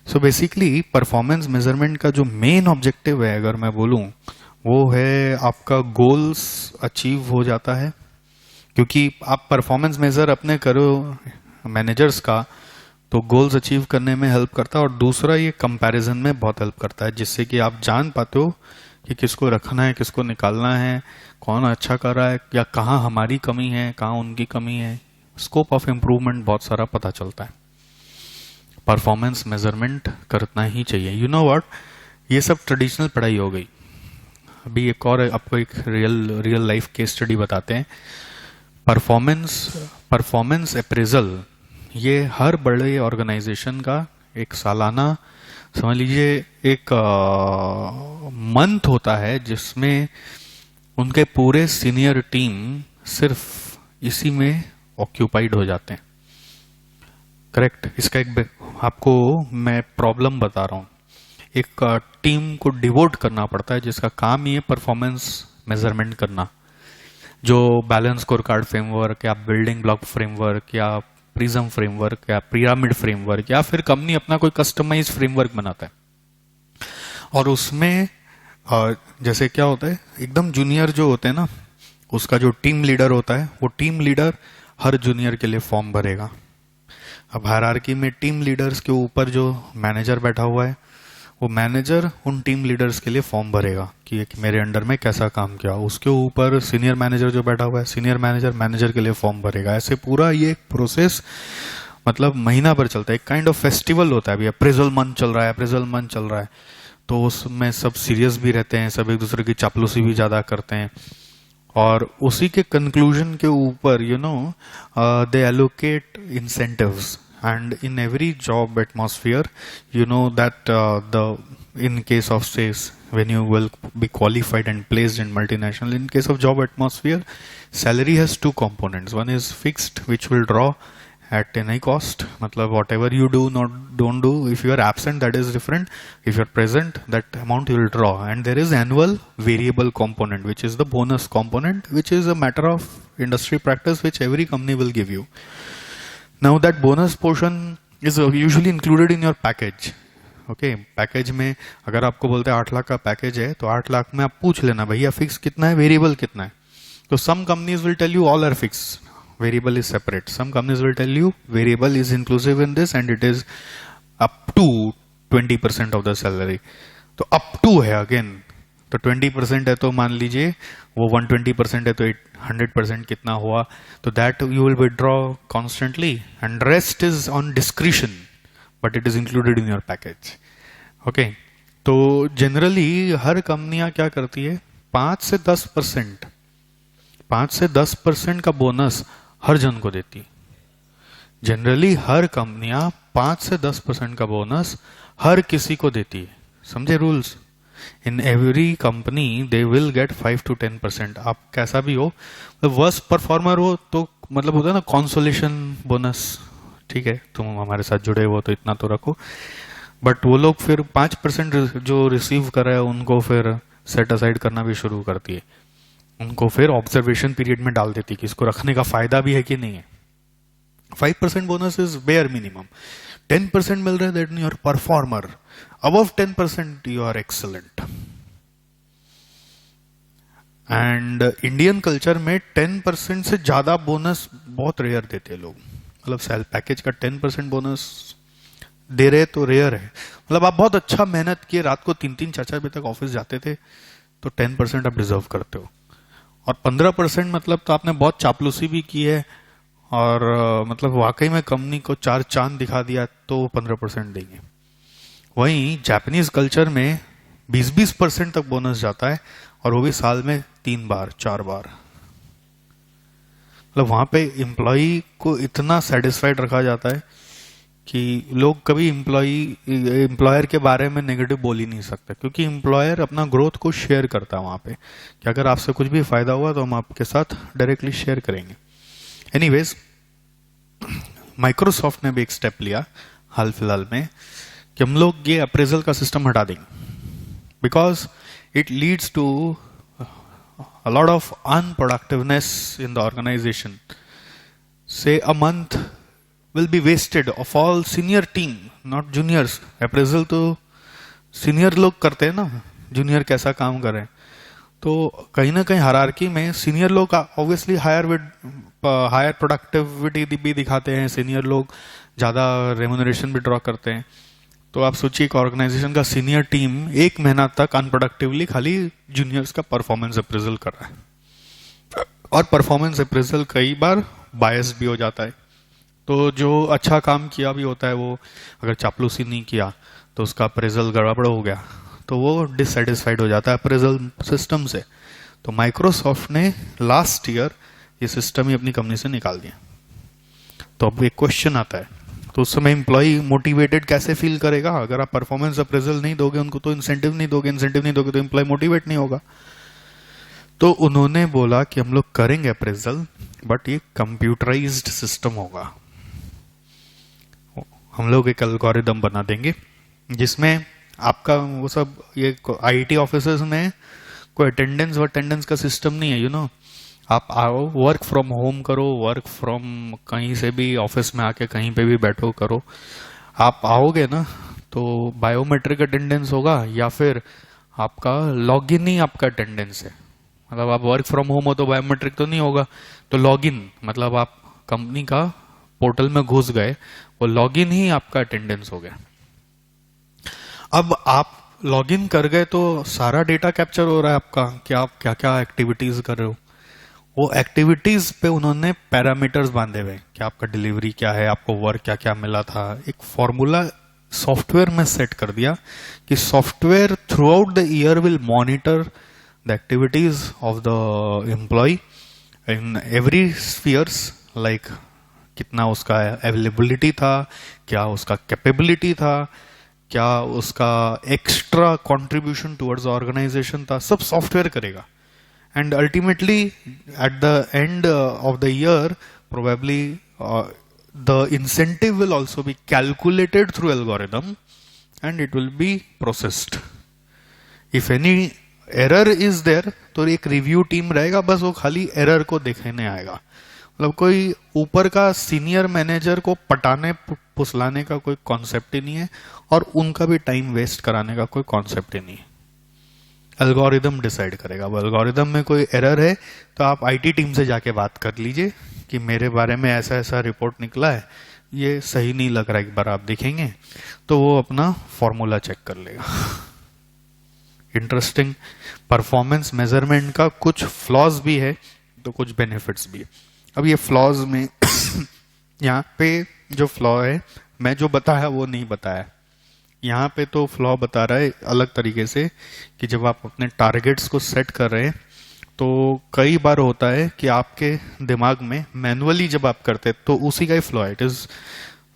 So basically performance measurement का जो मेन ऑब्जेक्टिव है, अगर मैं बोलूं, वो है आपका गोल्स अचीव हो जाता है. क्योंकि आप परफॉर्मेंस मेजर अपने करो मैनेजर्स का, तो गोल्स अचीव करने में हेल्प करता है. और दूसरा, ये कंपैरिजन में बहुत हेल्प करता है, जिससे कि आप जान पाते हो कि किसको रखना है, किसको निकालना है, कौन अच्छा कर रहा है, या कहाँ हमारी कमी है, कहाँ उनकी कमी है. स्कोप ऑफ इम्प्रूवमेंट बहुत सारा पता चलता है. परफॉर्मेंस मेजरमेंट करना ही चाहिए. यू नो व्हाट, ये सब ट्रेडिशनल पढ़ाई हो गई. अभी एक और आपको एक रियल लाइफ केस स्टडी बताते हैं. परफॉर्मेंस अप्रेजल, ये हर बड़े ऑर्गेनाइजेशन का एक सालाना, समझ लीजिए एक मंथ होता है, जिसमें उनके पूरे सीनियर टीम सिर्फ इसी में ऑक्यूपाइड हो जाते हैं. करेक्ट. इसका एक आपको मैं प्रॉब्लम बता रहा हूं. एक टीम को डिवोट करना पड़ता है जिसका काम ही है परफॉर्मेंस मेजरमेंट करना. जो बैलेंस स्कोर कार्ड फ्रेमवर्क, या बिल्डिंग ब्लॉक फ्रेमवर्क, या प्रिज्म फ्रेमवर्क, या पिरामिड फ्रेमवर्क, या फिर कंपनी अपना कोई कस्टमाइज फ्रेमवर्क बनाता है. और उसमें जैसे क्या होता है, एकदम जूनियर जो होते हैं ना, उसका जो टीम लीडर होता है, वो टीम लीडर हर जूनियर के लिए फॉर्म भरेगा. अब हायरार्की में टीम लीडर्स के ऊपर जो मैनेजर बैठा हुआ है, वो मैनेजर उन टीम लीडर्स के लिए फॉर्म भरेगा कि मेरे अंडर में कैसा काम किया, उसके ऊपर सीनियर मैनेजर जो बैठा हुआ है, सीनियर मैनेजर मैनेजर के लिए फॉर्म भरेगा। ऐसे पूरा ये प्रोसेस मतलब महीना भर चलता है। एक काइंड ऑफ फेस्टिवल होता है। अभी अप्रेजल मंथ चल रहा है, अप्रेजल मंथ चल रहा है, तो उसमें सब सीरियस भी रहते हैं, सब एक दूसरे की चापलूसी भी ज्यादा करते हैं, और उसी के कंक्लूजन के ऊपर they allocate incentives. And in every job atmosphere that in case of sales, when you will be qualified and placed in multinational, in case of job atmosphere, salary has two components. One is fixed, which will draw at any cost, matlab whatever you do don't do, if you are absent that is different, if you are present that amount you will draw. And there is annual variable component, which is the bonus component, which is a matter of industry practice, which every company will give you. Now that bonus portion is usually included in your package. Okay, package में अगर आपको बोलते हैं 8 लाख का package है, तो 8 लाख में आप पूछ लेना भैया फिक्स कितना है, वेरिएबल कितना है। तो some companies will tell you all are fix, variable is separate. Some companies will tell you variable is inclusive in this and it is up to 20% of the salary. तो up to है again, तो 20% है तो मान लीजिए वो 120% है, तो 100% कितना हुआ, तो that you will withdraw constantly and rest is on discretion, but it is included in your package. Okay, तो जनरली हर कंपनियां क्या करती है, 5 से 10% का बोनस हर जन को देती है। जनरली हर कंपनियां 5 से 10% का बोनस हर किसी को देती है। समझे rules? In every company they will get 5 to 10%। आप कैसा भी हो, वर्स्ट परफॉर्मर हो तो मतलब होता है ना कॉन्सोलेशन बोनस, ठीक है तुम हमारे साथ जुड़े हो तो इतना तो रखो, बट वो लोग फिर 5% जो रिसीव कर रहे हैं उनको फिर सेट असाइड करना भी शुरू करती है, उनको फिर ऑब्जर्वेशन पीरियड में डाल देती है कि इसको रखने का फायदा भी है कि नहीं है। 5% बोनस इज बेयर मिनिमम। 10% मिल रहा है that you are performer, above 10% you are excellent. And Indian culture में 10% से ज्यादा बोनस बहुत रेयर देते हैं लोग। मतलब सेल पैकेज का 10% बोनस दे रहे तो रेयर है। मतलब आप बहुत अच्छा मेहनत किए, रात को 3-3, 4-4 बजे तक ऑफिस जाते थे, तो 10% आप डिजर्व करते हो। और 15% मतलब तो आपने बहुत चापलूसी भी की है और मतलब वाकई में कंपनी को 4 चांद दिखा दिया, तो 15% देंगे। वहीं जापानीज कल्चर में 20-20% तक बोनस जाता है, और वो भी साल में 3 बार 4 बार। मतलब वहां पे एम्प्लॉय को इतना सेटिस्फाइड रखा जाता है कि लोग कभी एम्प्लॉयर के बारे में नेगेटिव बोल ही नहीं सकते, क्योंकि एम्प्लॉयर अपना ग्रोथ को शेयर करता है वहां पे कि अगर आपसे कुछ भी फायदा हुआ तो हम आपके साथ डायरेक्टली शेयर करेंगे। एनीवेज, माइक्रोसॉफ्ट ने भी एक स्टेप लिया हाल फिलहाल में कि हम लोग ये अप्रेजल का सिस्टम हटा देंगे, because it leads to a lot of unproductiveness in the organization. Say a month will be wasted of all senior team, not juniors. Appraisal तो senior लोग करते हैं ना, junior कैसा काम कर रहे हैं। तो कहीं ना कहीं हायरार्की में सीनियर लोग ऑब्वियसली हायर प्रोडक्टिविटी भी दिखाते हैं, सीनियर लोग ज्यादा रेम्यूनरेशन भी ड्रॉ करते हैं। तो आप सोचिए एक ऑर्गेनाइजेशन का सीनियर टीम 1 महीना तक अनप्रोडक्टिवली खाली जूनियर्स का परफॉर्मेंस अप्रेजल कर रहा है, और परफॉर्मेंस अप्रेजल कई बार बायस भी हो जाता है। तो जो अच्छा काम किया भी होता है, वो अगर चापलूसी नहीं किया तो उसका अप्रेजल गड़बड़ हो गया, तो वो डिससेटिस्फाइड हो जाता है अप्रेजल सिस्टम से। तो माइक्रोसॉफ्ट ने लास्ट ईयर ये सिस्टम ही अपनी कंपनी से निकाल दिया। तो अब एक क्वेश्चन आता है, तो उस समय एम्प्लॉय मोटिवेटेड कैसे फील करेगा? अगर आप परफॉर्मेंस अप्रेजल नहीं दोगे उनको, तो इंसेंटिव नहीं दोगे तो एम्प्लॉय मोटिवेट नहीं होगा। तो उन्होंने बोला कि हम लोग करेंगे अप्रेजल, बट ये कंप्यूटराइज्ड सिस्टम होगा। हम लोग एक एल्गोरिदम बना देंगे जिसमें आपका वो सब, ये आईटी ऑफिसेज में कोई अटेंडेंस का सिस्टम नहीं है। आप आओ, वर्क फ्रॉम होम करो, वर्क फ्रॉम कहीं से भी ऑफिस में आके कहीं पे भी बैठो करो। आप आओगे ना तो बायोमेट्रिक अटेंडेंस होगा, या फिर आपका लॉगिन ही आपका अटेंडेंस है। मतलब आप वर्क फ्रॉम होम हो तो बायोमेट्रिक तो नहीं होगा, तो लॉगिन मतलब आप कंपनी का पोर्टल में घुस गए, वो लॉगिन ही आपका अटेंडेंस हो गया। अब आप लॉगिन कर गए तो सारा डेटा कैप्चर हो रहा है आपका कि आप क्या क्या एक्टिविटीज कर रहे हो। वो एक्टिविटीज पे उन्होंने पैरामीटर्स बांधे हुए हैं कि आपका डिलीवरी क्या है, आपको वर्क क्या क्या मिला था। एक फॉर्मूला सॉफ्टवेयर में सेट कर दिया कि software throughout the year will monitor the activities of the employ in every spheres, like कितना उसका अवेलेबिलिटी था, क्या उसका कैपेबिलिटी था, क्या उसका एक्स्ट्रा कंट्रीब्यूशन टुवर्ड्स ऑर्गेनाइजेशन था, सब सॉफ्टवेयर करेगा। And ultimately at the end of the year probably the incentive will also be calculated through algorithm and it will be processed. If any error is there तो एक review team रहेगा, बस वो खाली error को देखने आएगा। मतलब कोई ऊपर का सीनियर मैनेजर को पटाने फुसलाने का कोई कॉन्सेप्ट ही नहीं है और उनका भी टाइम वेस्ट कराने का कोई कॉन्सेप्ट ही नहीं है। एल्गोरिदम डिसाइड करेगा। वो एल्गोरिदम में कोई एरर है तो आप आईटी टीम से जाके बात कर लीजिए कि मेरे बारे में ऐसा ऐसा रिपोर्ट निकला है, ये सही नहीं लग रहा, एक बार आप देखेंगे, तो वो अपना फॉर्मूला चेक कर लेगा। इंटरेस्टिंग। परफॉर्मेंस मेजरमेंट का कुछ फ्लॉज भी है तो कुछ बेनिफिट्स भी है। अब ये फ्लॉज में यहाँ पे जो फ्लॉ है, मैं जो बताया वो नहीं बताया। यहाँ पे तो फ्लॉ बता रहा है अलग तरीके से कि जब आप अपने टारगेट्स को सेट कर रहे हैं तो कई बार होता है कि आपके दिमाग में मैनुअली जब आप करते हैं तो उसी का ही फ्लॉ है। It is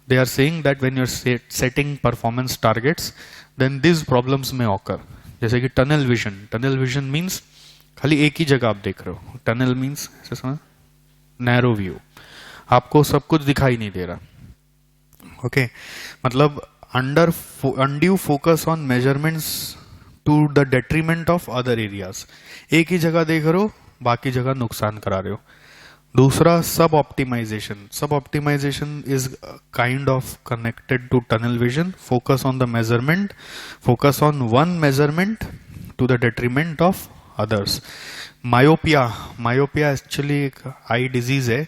they are saying that when you are setting performance targets then this problems में ऑकर। जैसे कि tunnel vision. Tunnel vision means खाली एक ही जगह आप देख रहे हो। टनल मीन्स ऐसे समझ, नैरो व्यू, आपको सब कुछ दिखाई नहीं दे रहा। ओके मतलब undue focus on measurements to the detriment of other areas। एक ही जगह देख रहे हो, बाकी जगह नुकसान करा रहे हो। दूसरा sub optimisation. Sub optimisation is kind of connected to tunnel vision. Focus on the measurement, focus on one measurement to the detriment of others. Myopia. Myopia actually एक आई डिजीज है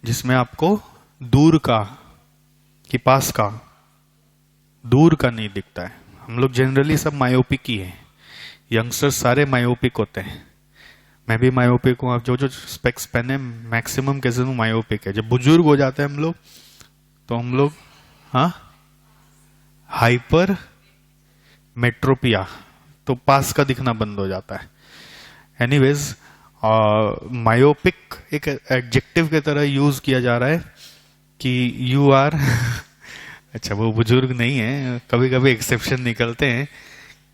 जिसमें आपको दूर का कि पास का, दूर का नहीं दिखता है। हम लोग जनरली सब मायोपिक ही हैं। यंगस्टर्स सारे मायोपिक होते हैं। मैं भी मायोपिक हूँ। आप जो जो स्पेक्स पहने मैक्सिमम केसेस में मायोपिक है। जब बुजुर्ग हो जाते हैं हम लोग तो हम लोग हाइपर मेट्रोपिया, तो पास का दिखना बंद हो जाता है। एनीवेज मायोपिक एक एडजेक्टिव की तरह यूज किया जा रहा है कि यू आर अच्छा वो बुजुर्ग नहीं है, कभी कभी एक्सेप्शन निकलते हैं,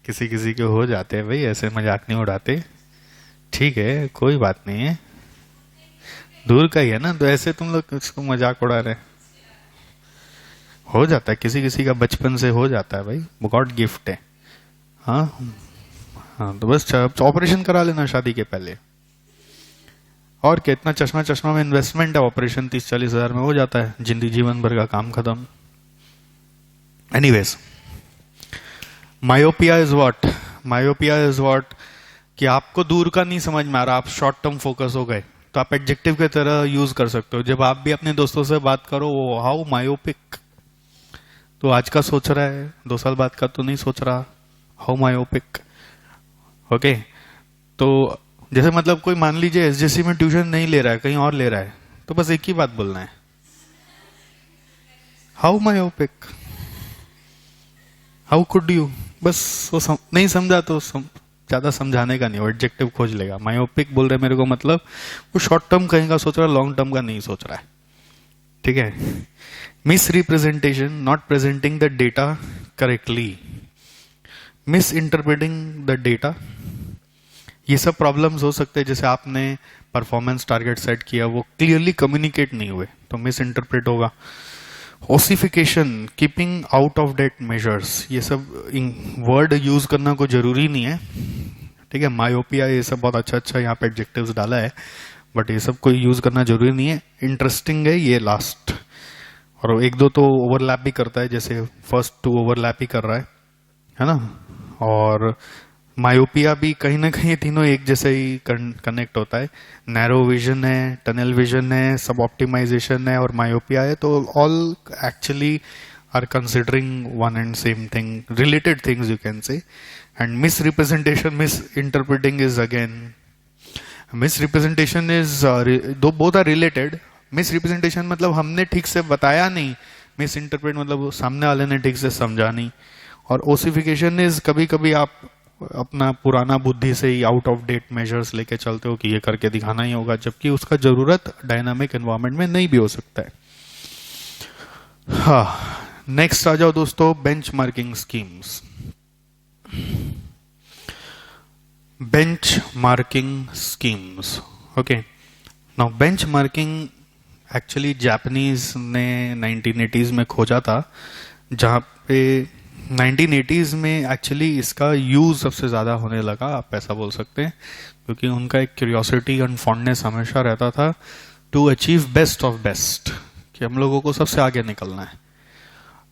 किसी किसी के हो जाते हैं भाई, ऐसे मजाक नहीं उड़ाते। ठीक है कोई बात नहीं है, दूर का ही है ना, तो ऐसे तुम लोग इसको मजाक उड़ा रहे। हो जाता है, किसी किसी का बचपन से हो जाता है भाई, गॉड गिफ्ट है। हाँ हाँ तो बस ऑपरेशन करा लेना शादी के पहले। और कितना चश्मा चश्मा में इन्वेस्टमेंट है, ऑपरेशन 30-40 हजार में हो जाता है, जिंदगी जीवन भर का काम खत्म। Anyways myopia is what? Myopia is what कि आपको दूर का नहीं समझ में आ रहा, आप शॉर्ट टर्म फोकस हो गए, तो आप एडजेक्टिव की तरह यूज कर सकते हो। जब आप भी अपने दोस्तों से बात करो, वो हाउ मायोपिक, तो आज का सोच रहा है, 2 साल बाद का तो नहीं सोच रहा, हाउ मायोपिक। ओके तो जैसे मतलब कोई मान लीजिए एसजेसी में ट्यूशन नहीं ले रहा है, कहीं और ले रहा है, तो बस एक ही बात बोलना है, how myopic, how could you. बस वो नहीं समझा तो ज्यादा समझाने का नहीं, वो एडजेक्टिव खोज लेगा। मायोपिक बोल रहे मेरे को मतलब वो शॉर्ट टर्म कहीं का सोच रहा है, लॉन्ग टर्म का नहीं सोच रहा है। ठीक है। Miss representation, not presenting the data correctly, miss interpreting the data, ये सब प्रॉब्लम्स हो सकते हैं। जैसे आपने परफॉर्मेंस टारगेट सेट किया, वो क्लियरली कम्युनिकेट नहीं हुए तो मिस इंटरप्रेट होगा। Ossification, keeping out of date measures, ये सब वर्ड यूज करना कोई जरूरी नहीं है। ठीक है। मायोपिया, ये सब बहुत अच्छा अच्छा यहाँ पे एडजेक्टिव्स डाला है, बट ये सब कोई यूज करना जरूरी नहीं है। इंटरेस्टिंग है ये लास्ट, और 1-2 तो ओवरलैप भी करता है, जैसे फर्स्ट 2 ओवरलैप ही कर रहा है ना। और मायोपिया भी कहीं ना कहीं तीनों एक जैसे ही कनेक्ट होता है। नैरो विजन है, टनल विजन है, सब ऑप्टिमाइजेशन है और मायोपिया है, तो all actually are considering one and same thing, related things you can say. And misrepresentation, misinterpreting is again, misrepresentation is though both are related. Misrepresentation मतलब हमने ठीक से बताया नहीं, मिसइंटरप्रेट मतलब सामने वाले ने ठीक से समझा नहीं. और ओसिफिकेशन इज कभी कभी आप अपना पुराना बुद्धि से ही आउट ऑफ डेट मेजर्स लेके चलते हो कि ये करके दिखाना ही होगा, जबकि उसका जरूरत डायनामिक एनवायरनमेंट में नहीं भी हो सकता है. हाँ, नेक्स्ट आ जाओ दोस्तों, benchmarking schemes. Benchmarking schemes, okay. Now benchmarking actually Japanese ने 1980s में खोजा था, जहां पे 1980s में एक्चुअली इसका यूज सबसे ज्यादा होने लगा, आप ऐसा बोल सकते हैं, क्योंकि उनका एक क्यूरियोसिटी एंड फॉन्डनेस हमेशा रहता था to achieve best of best, कि हम लोगों को सबसे आगे निकलना है.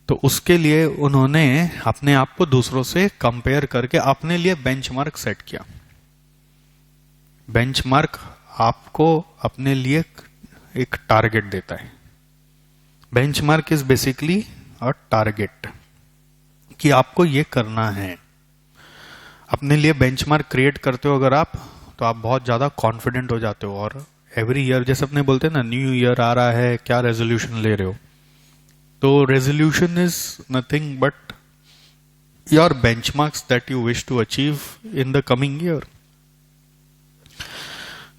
तो उसके लिए उन्होंने अपने आप को दूसरों से कंपेयर करके अपने लिए बेंचमार्क सेट किया. बेंचमार्क आपको अपने लिए एक टारगेट देता है. Benchmark is basically a target, कि आपको ये करना है. अपने लिए बेंचमार्क क्रिएट करते हो अगर आप, तो आप बहुत ज्यादा कॉन्फिडेंट हो जाते हो. और एवरी ईयर, जैसे अपने बोलते हैं ना, न्यू ईयर आ रहा है, क्या रेजोल्यूशन ले रहे हो, तो resolution is nothing but your benchmarks that you wish to achieve in the coming year.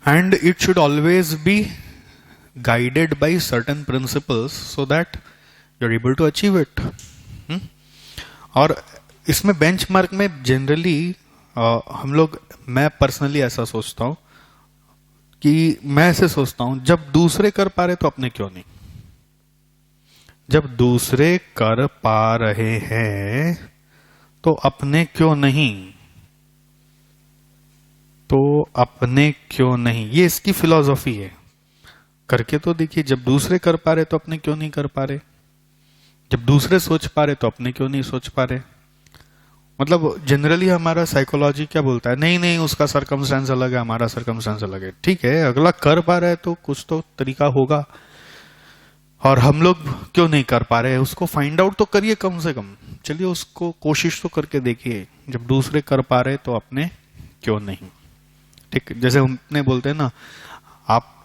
And it should always be guided by certain principles so that you're able to achieve it. और इसमें benchmark में generally हम लोग, मैं personally ऐसा सोचता हूं कि मैं ऐसे सोचता हूं, जब दूसरे कर पा रहे तो अपने क्यों नहीं. जब दूसरे कर पा रहे हैं तो अपने क्यों नहीं, तो अपने क्यों नहीं, ये इसकी फिलॉसफी है. करके तो देखिए, जब दूसरे कर पा रहे तो अपने क्यों नहीं कर पा रहे, जब दूसरे सोच पा रहे तो अपने क्यों नहीं सोच पा रहे. मतलब जनरली हमारा साइकोलॉजी क्या बोलता है, नहीं नहीं उसका सरकमस्टेंस अलग है, हमारा सरकमस्टेंस अलग है. ठीक है, अगला कर पा रहा है तो कुछ तो तरीका होगा, और हम लोग क्यों नहीं कर पा रहे, उसको फाइंड आउट तो करिए कम से कम. चलिए उसको कोशिश तो करके देखिए. जब दूसरे कर पा रहे तो अपने क्यों नहीं. ठीक, जैसे हमने बोलते हैं ना, आप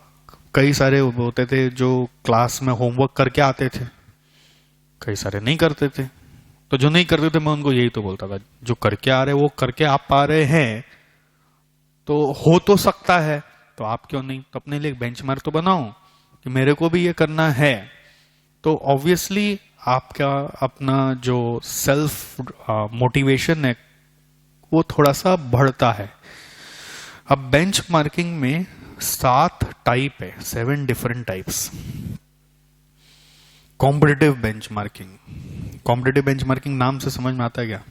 कई सारे होते थे जो क्लास में होमवर्क करके आते थे, कई सारे नहीं करते थे. तो जो नहीं करते थे मैं उनको यही तो बोलता था, जो करके आ रहे वो करके आप पा रहे हैं तो हो तो सकता है, तो आप क्यों नहीं. तो अपने लिए एक बेंचमार्क तो बनाओ कि मेरे को भी ये करना है. तो ऑब्वियसली आपका अपना जो सेल्फ मोटिवेशन है वो थोड़ा सा बढ़ता है. अब बेंचमार्किंग में 7 टाइप है, 7 different types. Competitive benchmarking. Competitive benchmarking नाम से समझ में आता है क्या?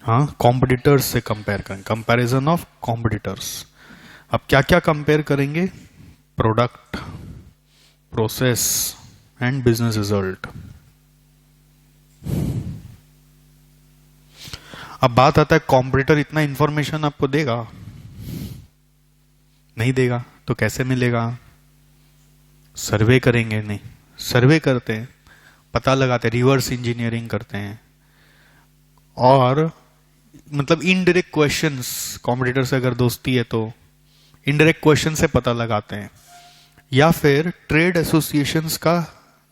हाँ, कॉम्पिटिटर्स से कंपेयर करें, कंपैरिजन ऑफ कॉम्पिटिटर्स. अब क्या क्या कंपेयर करेंगे? Product, process and business result. अब बात आता है, कॉम्पिटिटर इतना इंफॉर्मेशन आपको देगा? नहीं देगा. तो कैसे मिलेगा? सर्वे करेंगे. नहीं, सर्वे करते हैं, पता लगाते हैं, रिवर्स इंजीनियरिंग करते हैं, और मतलब इनडायरेक्ट क्वेश्चंस, कॉम्पिटिटर से अगर दोस्ती है तो इनडायरेक्ट क्वेश्चन से पता लगाते हैं, या फिर ट्रेड एसोसिएशंस का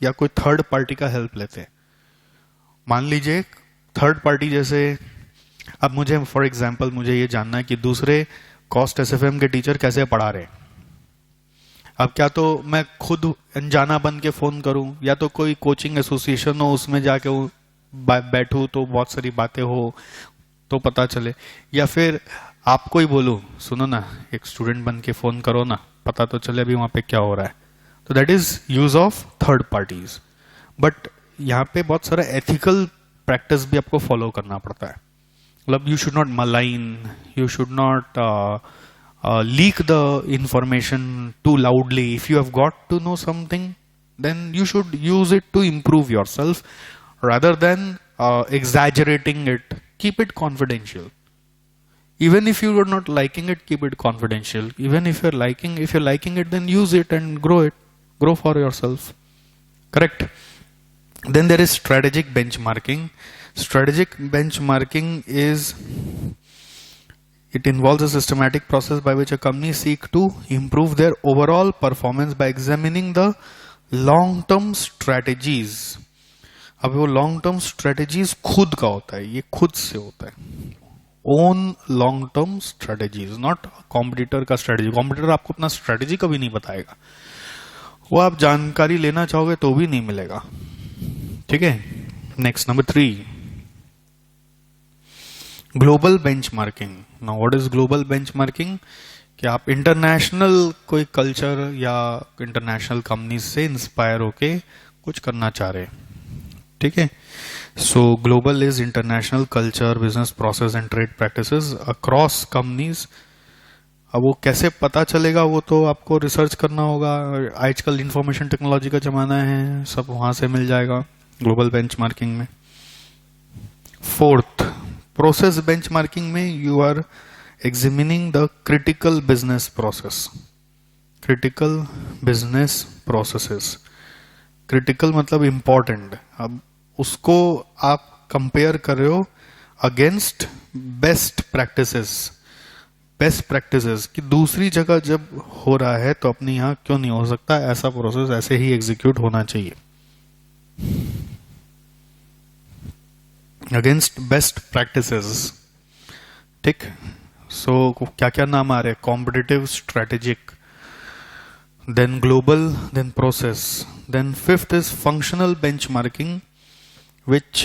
या कोई थर्ड पार्टी का हेल्प लेते हैं. मान लीजिए थर्ड पार्टी, जैसे अब मुझे फॉर एग्जांपल मुझे ये जानना है कि दूसरे कॉस्ट एसएफएम के टीचर कैसे पढ़ा रहे. अब क्या तो मैं खुद अनजाना बन के फोन करूं, या तो कोई कोचिंग एसोसिएशन हो उसमें जाके बैठूं तो बहुत सारी बातें हो तो पता चले, या फिर आपको ही बोलूं, सुनो ना, एक स्टूडेंट बन के फोन करो ना, पता तो चले अभी वहां पे क्या हो रहा है. तो that is use of third parties. But यहाँ पे बहुत सारा एथिकल प्रैक्टिस भी आपको फॉलो करना पड़ता है. मतलब you should not malign, you should not leak the information too loudly. If you have got to know something, then you should use it to improve yourself rather than exaggerating it. Keep it confidential. Even if you are not liking it, keep it confidential. Even if you're liking it, then use it and grow for yourself. Correct? Then there is strategic benchmarking. Strategic benchmarking is, it involves a systematic process by which a company seek to improve their overall performance by examining the long-term strategies. अब वो long term strategies खुद का होता है, ये खुद से होता है, own long term strategies, not competitor का स्ट्रेटेजी. कॉम्पिटिटर आपको अपना स्ट्रेटेजी कभी नहीं बताएगा, वो आप जानकारी लेना चाहोगे तो भी नहीं मिलेगा. ठीक है. Next, number 3, global benchmarking. Now what is global benchmarking? कि आप इंटरनेशनल कोई कल्चर या इंटरनेशनल कंपनी से इंस्पायर होके कुछ करना चाह रहे हैं. ठीक है. सो global is international culture, business process and trade practices across companies. अब वो कैसे पता चलेगा, वो तो आपको रिसर्च करना होगा. आजकल इंफॉर्मेशन टेक्नोलॉजी का जमाना है, सब वहां से मिल जाएगा ग्लोबल बेंचमार्किंग में. 4th, प्रोसेस बेंचमार्किंग में you are examining the critical business process. Critical business processes, critical मतलब इंपॉर्टेंट. अब उसको आप कंपेयर कर रहे हो against best practices. Best practices कि दूसरी जगह जब हो रहा है तो अपने यहां क्यों नहीं हो सकता, ऐसा प्रोसेस ऐसे ही एग्जीक्यूट होना चाहिए. Against best practices. ठीक. सो क्या क्या नाम आ रहे हैं? Competitive, strategic, then global, then process. Then 5th is functional benchmarking, which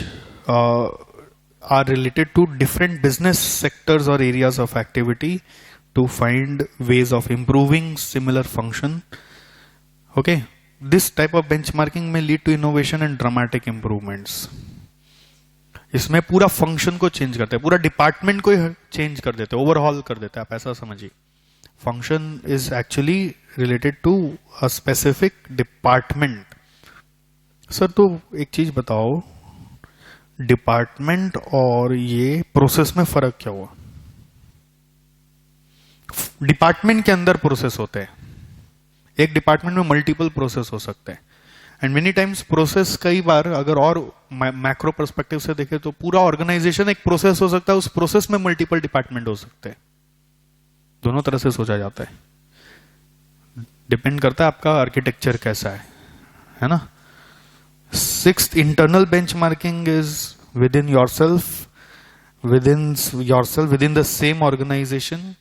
are related to different business sectors or areas of activity to find ways of improving similar function. Okay, this type of benchmarking may lead to innovation and dramatic improvements. इसमें पूरा function को change करते हैं, पूरा department को change कर देते हैं, ओवरहॉल कर देते हैं, आप ऐसा समझिए. Function is actually related to a specific department. Sir तो एक चीज बताओ, डिपार्टमेंट और ये प्रोसेस में फर्क क्या हुआ? डिपार्टमेंट के अंदर प्रोसेस होते हैं, एक डिपार्टमेंट में मल्टीपल प्रोसेस हो सकते हैं. एंड मेनी टाइम्स प्रोसेस कई बार अगर और मैक्रो पर्सपेक्टिव से देखें तो पूरा ऑर्गेनाइजेशन एक प्रोसेस हो सकता है, उस प्रोसेस में मल्टीपल डिपार्टमेंट हो सकते हैं. दोनों तरह से सोचा जाता है, डिपेंड करता है आपका आर्किटेक्चर कैसा है ना. 6th, internal benchmarking is within the same organisation.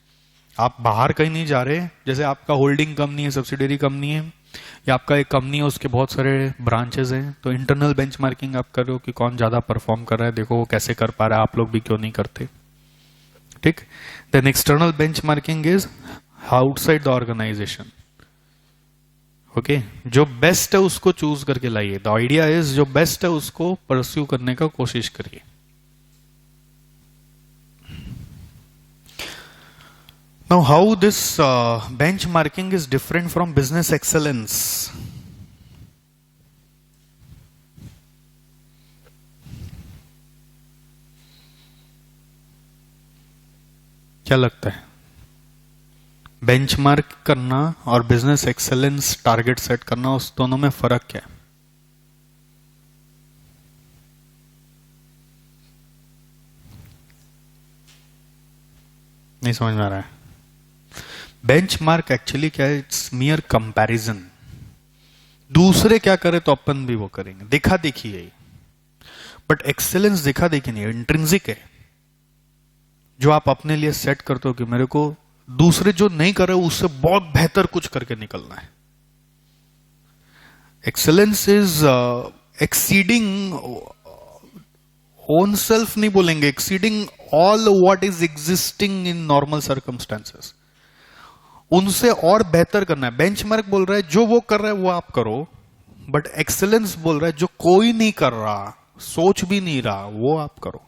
आप बाहर कहीं नहीं जा रहे. जैसे आपका होल्डिंग कंपनी है, सब्सिडियरी कंपनी है, या आपका एक कंपनी है, उसके बहुत सारे ब्रांचेस हैं, तो इंटरनल बेंचमार्किंग आप कर रहे हो कि कौन ज्यादा परफॉर्म कर रहा है, देखो वो कैसे कर पा रहा है, आप लोग भी क्यों नहीं करते. ठीक. Then external benchmarking is outside the organisation. Okay, जो बेस्ट है उसको चूज करके लाइए. द आइडिया इज जो बेस्ट है उसको परस्यू करने का कोशिश करिए. Now, how this benchmarking is different from business excellence? क्या लगता है? बेंचमार्क करना और बिजनेस एक्सेलेंस टारगेट सेट करना, उस दोनों में फर्क क्या है? नहीं समझ में आ रहा है. बेंचमार्क एक्चुअली क्या है? It's मियर comparison. दूसरे क्या करे तो अपन भी वो करेंगे, देखा देखी है. बट एक्सेलेंस देखा देखी नहीं है, इंट्रिंसिक है. जो आप अपने लिए सेट करते हो कि मेरे को दूसरे जो नहीं कर रहे उससे बहुत बेहतर कुछ करके निकलना है. Excellence is exceeding own self नहीं बोलेंगे, exceeding all what is existing in normal circumstances. उनसे और बेहतर करना है. बेंचमार्क बोल रहा है जो वो कर रहा है वो आप करो, बट एक्सेलेंस बोल रहा है जो कोई नहीं कर रहा, सोच भी नहीं रहा, वो आप करो.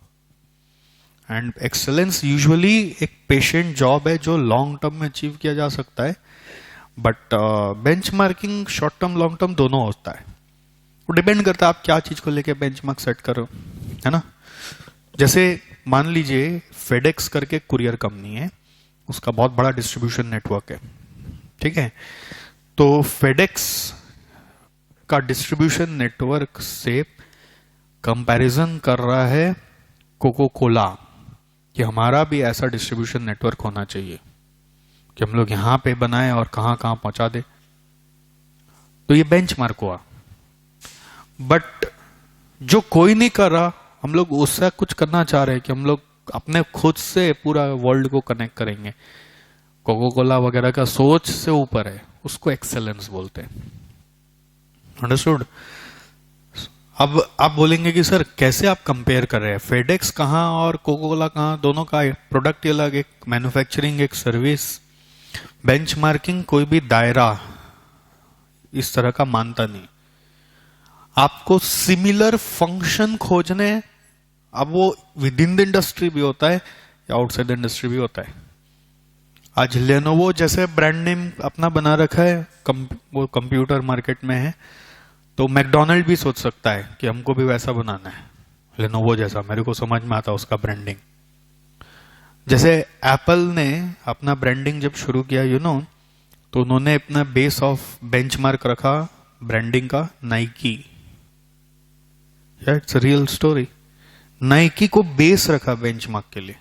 एंड एक्सेलेंस यूजुअली एक पेशेंट जॉब है जो लॉन्ग टर्म में अचीव किया जा सकता है. But benchmarking short term long term दोनों होता है. वो डिपेंड करता है आप क्या चीज को लेके बेंचमार्क सेट करो, है ना. जैसे मान लीजिए फेडेक्स करके कुरियर कंपनी है, उसका बहुत बड़ा डिस्ट्रीब्यूशन नेटवर्क है. ठीक है. तो फेडेक्स का डिस्ट्रीब्यूशन नेटवर्क से कंपैरिजन कर रहा है कोको कोला कि हमारा भी ऐसा डिस्ट्रीब्यूशन नेटवर्क होना चाहिए कि हम लोग यहां पे बनाए और कहां कहां पहुंचा दे। तो ये बेंचमार्क हुआ। बट जो कोई नहीं कर रहा, हम लोग उससे कुछ करना चाह रहे हैं कि हम लोग अपने खुद से पूरा वर्ल्ड को कनेक्ट करेंगे। कोको कोला वगैरह का सोच से ऊपर है, उसको एक्सेलेंस बोलते हैं। अंडरस्टूड? अब आप बोलेंगे कि सर कैसे आप कंपेयर कर रहे हैं, फेडेक्स कहाँ और कोको कोला कहाँ, दोनों का प्रोडक्ट अलग, एक मैन्युफैक्चरिंग एक सर्विस। बेंचमार्किंग कोई भी दायरा इस तरह का मानता नहीं। आपको सिमिलर फंक्शन खोजने, अब वो विद इन द इंडस्ट्री भी होता है या आउटसाइड द इंडस्ट्री भी होता है। आज लेनोवो जैसे ब्रांड नेम अपना बना रखा है, वो कंप्यूटर मार्केट में है, तो मैकडोनल्ड भी सोच सकता है कि हमको भी वैसा बनाना है, लेनोवो जैसा। मेरे को समझ में आता उसका ब्रांडिंग। जैसे एप्पल ने अपना ब्रांडिंग जब शुरू किया तो उन्होंने अपना बेस ऑफ बेंचमार्क रखा ब्रांडिंग का Nike. It's a real story. Nike को बेस रखा बेंचमार्क के लिए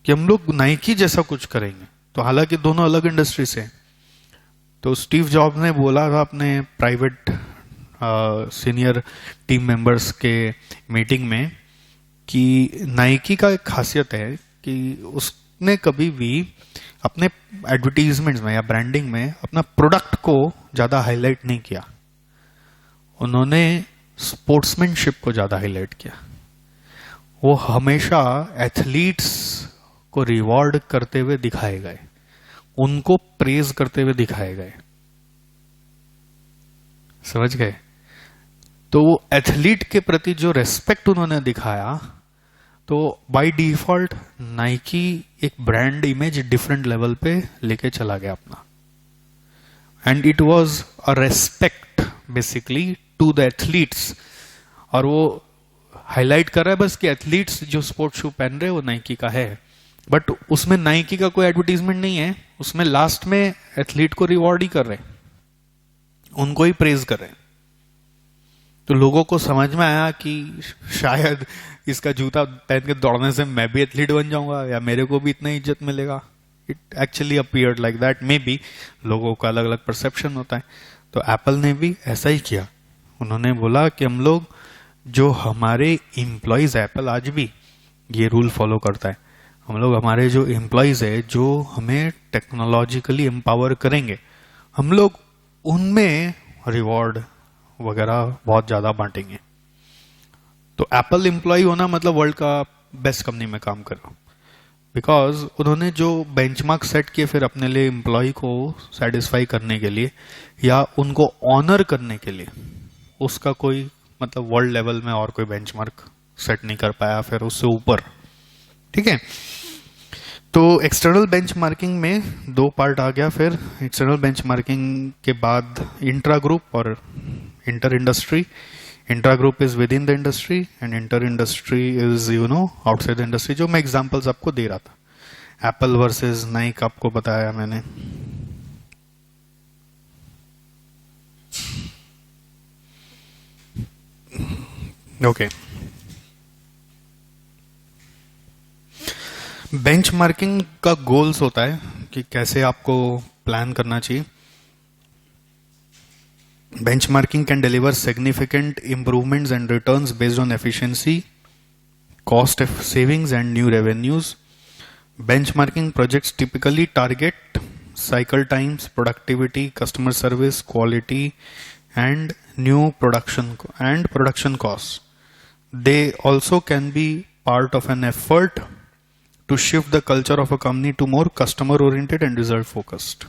कि हम लोग नाइकी जैसा कुछ करेंगे। तो हालांकि दोनों अलग इंडस्ट्री से। तो स्टीव जॉब ने बोला था अपने प्राइवेट सीनियर टीम मेंबर्स के मीटिंग में कि नाइकी का एक खासियत है कि उसने कभी भी अपने एडवर्टीजमेंट्स में या ब्रांडिंग में अपना प्रोडक्ट को ज्यादा हाईलाइट नहीं किया। उन्होंने स्पोर्ट्समैनशिप को ज्यादा हाईलाइट किया। वो हमेशा एथलीट्स को रिवॉर्ड करते हुए दिखाए गए, उनको प्रेज करते हुए दिखाए गए। समझ गए? तो वो एथलीट के प्रति जो रेस्पेक्ट उन्होंने दिखाया, तो बाय डिफॉल्ट नाइकी एक ब्रांड इमेज डिफरेंट लेवल पे लेके चला गया अपना। And it was a respect basically to the athletes. और वो हाईलाइट कर रहा है बस कि एथलीट्स जो स्पोर्ट्स शू पहन रहे हैं वो नाइकी का है, बट उसमें नाइकी का कोई एडवर्टीजमेंट नहीं है। उसमें लास्ट में एथलीट को रिवॉर्ड ही कर रहे हैं, उनको ही प्रेज कर रहे हैं। तो लोगों को समझ में आया कि शायद इसका जूता पहन के दौड़ने से मैं भी एथलीट बन जाऊंगा या मेरे को भी इतना इज्जत मिलेगा। It actually appeared like that. May B लोगों का अलग अलग परसेप्शन होता है। तो एप्पल ने भी ऐसा ही किया। उन्होंने बोला कि हम लोग जो हमारे एम्प्लॉयज, एप्पल आज भी ये रूल फॉलो करता है, हम लोग हमारे जो एम्प्लॉयज है जो हमें टेक्नोलॉजिकली एम्पावर करेंगे, हम लोग उनमें रिवॉर्ड वगैरह बहुत ज्यादा बांटेंगे। तो एप्पल एम्प्लॉय होना मतलब वर्ल्ड का बेस्ट कंपनी में काम कर रहा हूं, बिकॉज उन्होंने जो बेंचमार्क सेट किए फिर अपने लिए एम्प्लॉय को सेटिस्फाई करने के लिए या उनको ऑनर करने के लिए, उसका कोई मतलब वर्ल्ड लेवल में और कोई बेंचमार्क सेट नहीं कर पाया फिर उससे ऊपर। ठीक है? तो एक्सटर्नल बेंचमार्किंग में दो पार्ट आ गया। फिर एक्सटर्नल बेंचमार्किंग के बाद इंट्रा ग्रुप और inter industry. Intra group is within the industry and inter industry is outside the industry, जो मैं एग्जांपल्स आपको दे रहा था। एप्पल वर्सेस नाइक आपको बताया मैंने। ओके, बेंचमार्किंग का गोल्स होता है कि कैसे आपको प्लान करना चाहिए। Benchmarking can deliver significant improvements and returns based on efficiency, cost savings and new revenues. Benchmarking projects typically target cycle times, productivity, customer service, quality, and new production costs. They also can be part of an effort to shift the culture of a company to more customer oriented and result focused.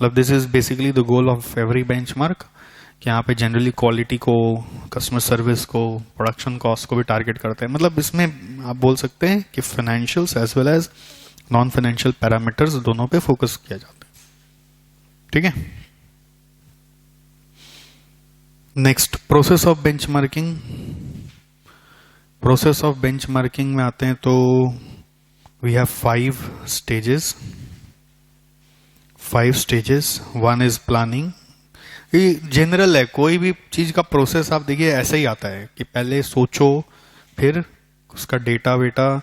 This is basically the goal of every benchmark कि यहाँ पे generally quality को, customer service को, production cost को भी target करते हैं. मतलब इसमें आप बोल सकते हैं कि financials as well as non financial parameters दोनों पे फोकस किया जाता है. ठीक है. Next, process of benchmarking. Process of benchmarking में आते हैं तो we have 5 stages. 5 stages. 1 is planning. ये जनरल है, कोई भी चीज का प्रोसेस आप देखिए ऐसे ही आता है कि पहले सोचो, फिर उसका डेटा वेटा,